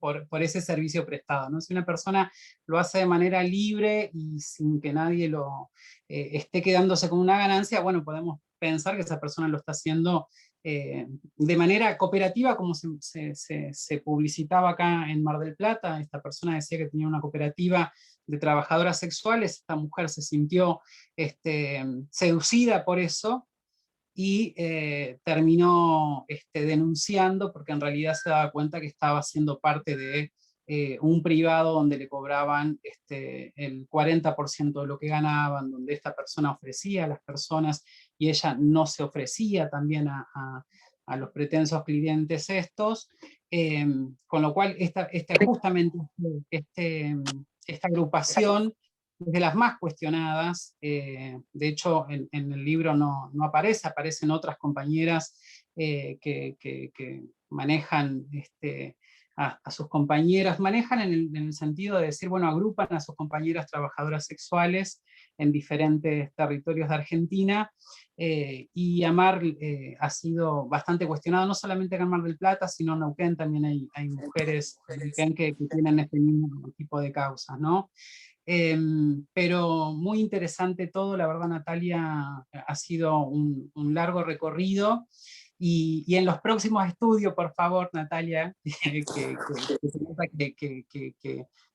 por ese servicio prestado, ¿no? Si una persona lo hace de manera libre y sin que nadie lo esté quedándose con una ganancia, bueno, podemos pensar que esa persona lo está haciendo de manera cooperativa, como se publicitaba acá en Mar del Plata. Esta persona decía que tenía una cooperativa de trabajadoras sexuales, esta mujer se sintió seducida por eso, y terminó denunciando, porque en realidad se daba cuenta que estaba siendo parte de un privado donde le cobraban el 40% de lo que ganaban, donde esta persona ofrecía a las personas y ella no se ofrecía también a los pretensos clientes estos, con lo cual justamente esta agrupación es de las más cuestionadas. De hecho en el libro no aparece, aparecen otras compañeras que manejan a sus compañeras, manejan en el sentido de decir, bueno, agrupan a sus compañeras trabajadoras sexuales en diferentes territorios de Argentina, y AMAR ha sido bastante cuestionado, no solamente acá en Mar del Plata, sino en Neuquén también hay mujeres en Neuquén que tienen este mismo tipo de causas, ¿no? Pero muy interesante todo, la verdad, Natalia, ha sido un largo recorrido, y en los próximos estudios, por favor, Natalia, que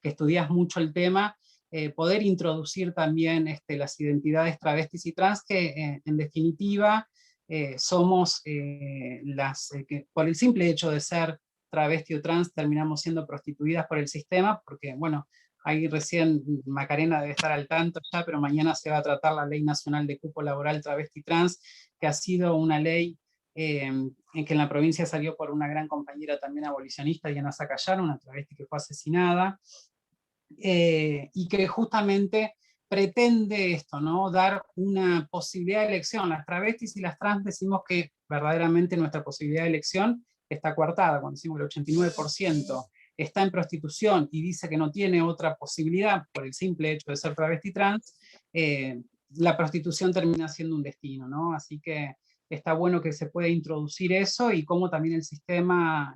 estudias mucho el tema, poder introducir también las identidades travestis y trans, que en definitiva somos las que por el simple hecho de ser travesti o trans terminamos siendo prostituidas por el sistema, porque bueno, ahí recién Macarena debe estar al tanto ya, pero mañana se va a tratar la Ley Nacional de Cupo Laboral Travesti Trans, que ha sido una ley en que en la provincia salió por una gran compañera también abolicionista, Diana Zacayán, una travesti que fue asesinada, y que justamente pretende esto, ¿no? Dar una posibilidad de elección. Las travestis y las trans decimos que verdaderamente nuestra posibilidad de elección está coartada, cuando decimos que el 89% está en prostitución y dice que no tiene otra posibilidad por el simple hecho de ser travesti trans, la prostitución termina siendo un destino, ¿no? Así que está bueno que se pueda introducir eso, y cómo también el sistema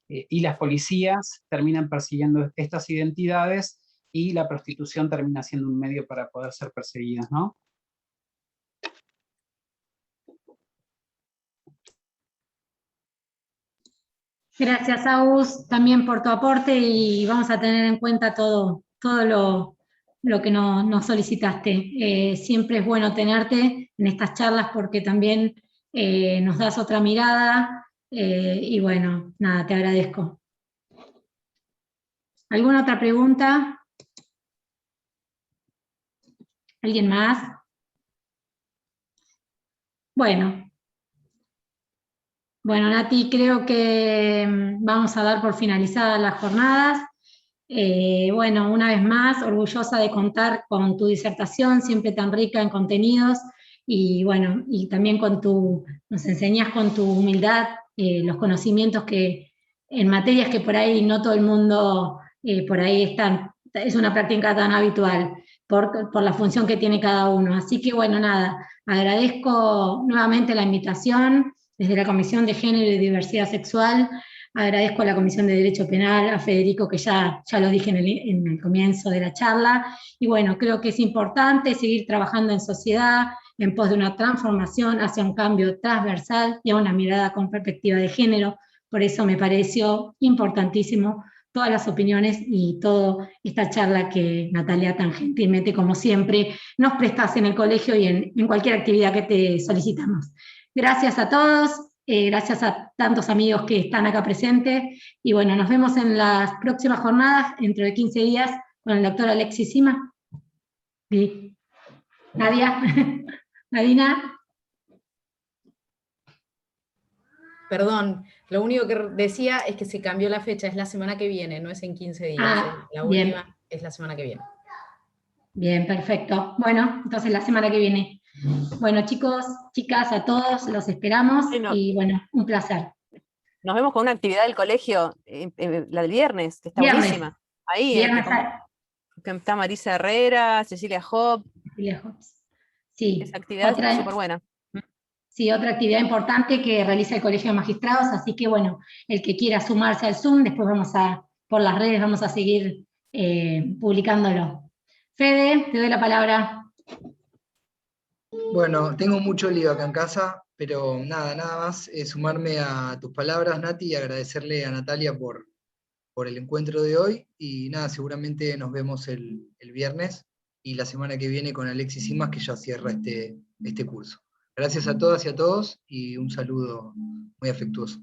y las policías terminan persiguiendo estas identidades, y la prostitución termina siendo un medio para poder ser perseguidas, ¿no? Gracias, Agus, también por tu aporte, y vamos a tener en cuenta todo lo que nos solicitaste. Siempre es bueno tenerte en estas charlas porque también nos das otra mirada, y bueno, nada, te agradezco. ¿Alguna otra pregunta? ¿Alguien más? Bueno, Nati, creo que vamos a dar por finalizadas las jornadas. Bueno, una vez más, orgullosa de contar con tu disertación, siempre tan rica en contenidos, y bueno, y también nos enseñas con tu humildad los conocimientos que en materias que por ahí no todo el mundo por ahí están, es una práctica tan habitual por la función que tiene cada uno. Así que bueno, nada, agradezco nuevamente la invitación desde la Comisión de Género y Diversidad Sexual. Agradezco a la Comisión de Derecho Penal, a Federico, que ya lo dije en el comienzo de la charla, y bueno, creo que es importante seguir trabajando en sociedad en pos de una transformación hacia un cambio transversal y a una mirada con perspectiva de género. Por eso me pareció importantísimo todas las opiniones y toda esta charla que Natalia tan gentilmente, como siempre, nos prestas en el colegio y en cualquier actividad que te solicitamos. Gracias a todos. Gracias a tantos amigos que están acá presentes, y bueno, nos vemos en las próximas jornadas, dentro de 15 días, con el doctor Alexis Sima. ¿Sí? Nadia, Nadina. Perdón, lo único que decía es que se cambió la fecha, es la semana que viene, no es en 15 días. La última es la semana que viene. Bien, perfecto. Bueno, entonces la semana que viene. Bueno, chicos, chicas, a todos los esperamos, y bueno, un placer. Nos vemos con una actividad del colegio, la del viernes, que está buenísima. Ahí está Marisa Herrera, Cecilia Hobbs. Sí. Esa actividad es súper buena. Sí, otra actividad importante que realiza el Colegio de Magistrados, así que bueno, el que quiera sumarse al Zoom, después por las redes vamos a seguir publicándolo. Fede, te doy la palabra. Bueno, tengo mucho lío acá en casa, pero nada más sumarme a tus palabras, Nati, y agradecerle a Natalia por el encuentro de hoy, y nada, seguramente nos vemos el viernes, y la semana que viene con Alexis Simas, que ya cierra este curso. Gracias a todas y a todos, y un saludo muy afectuoso.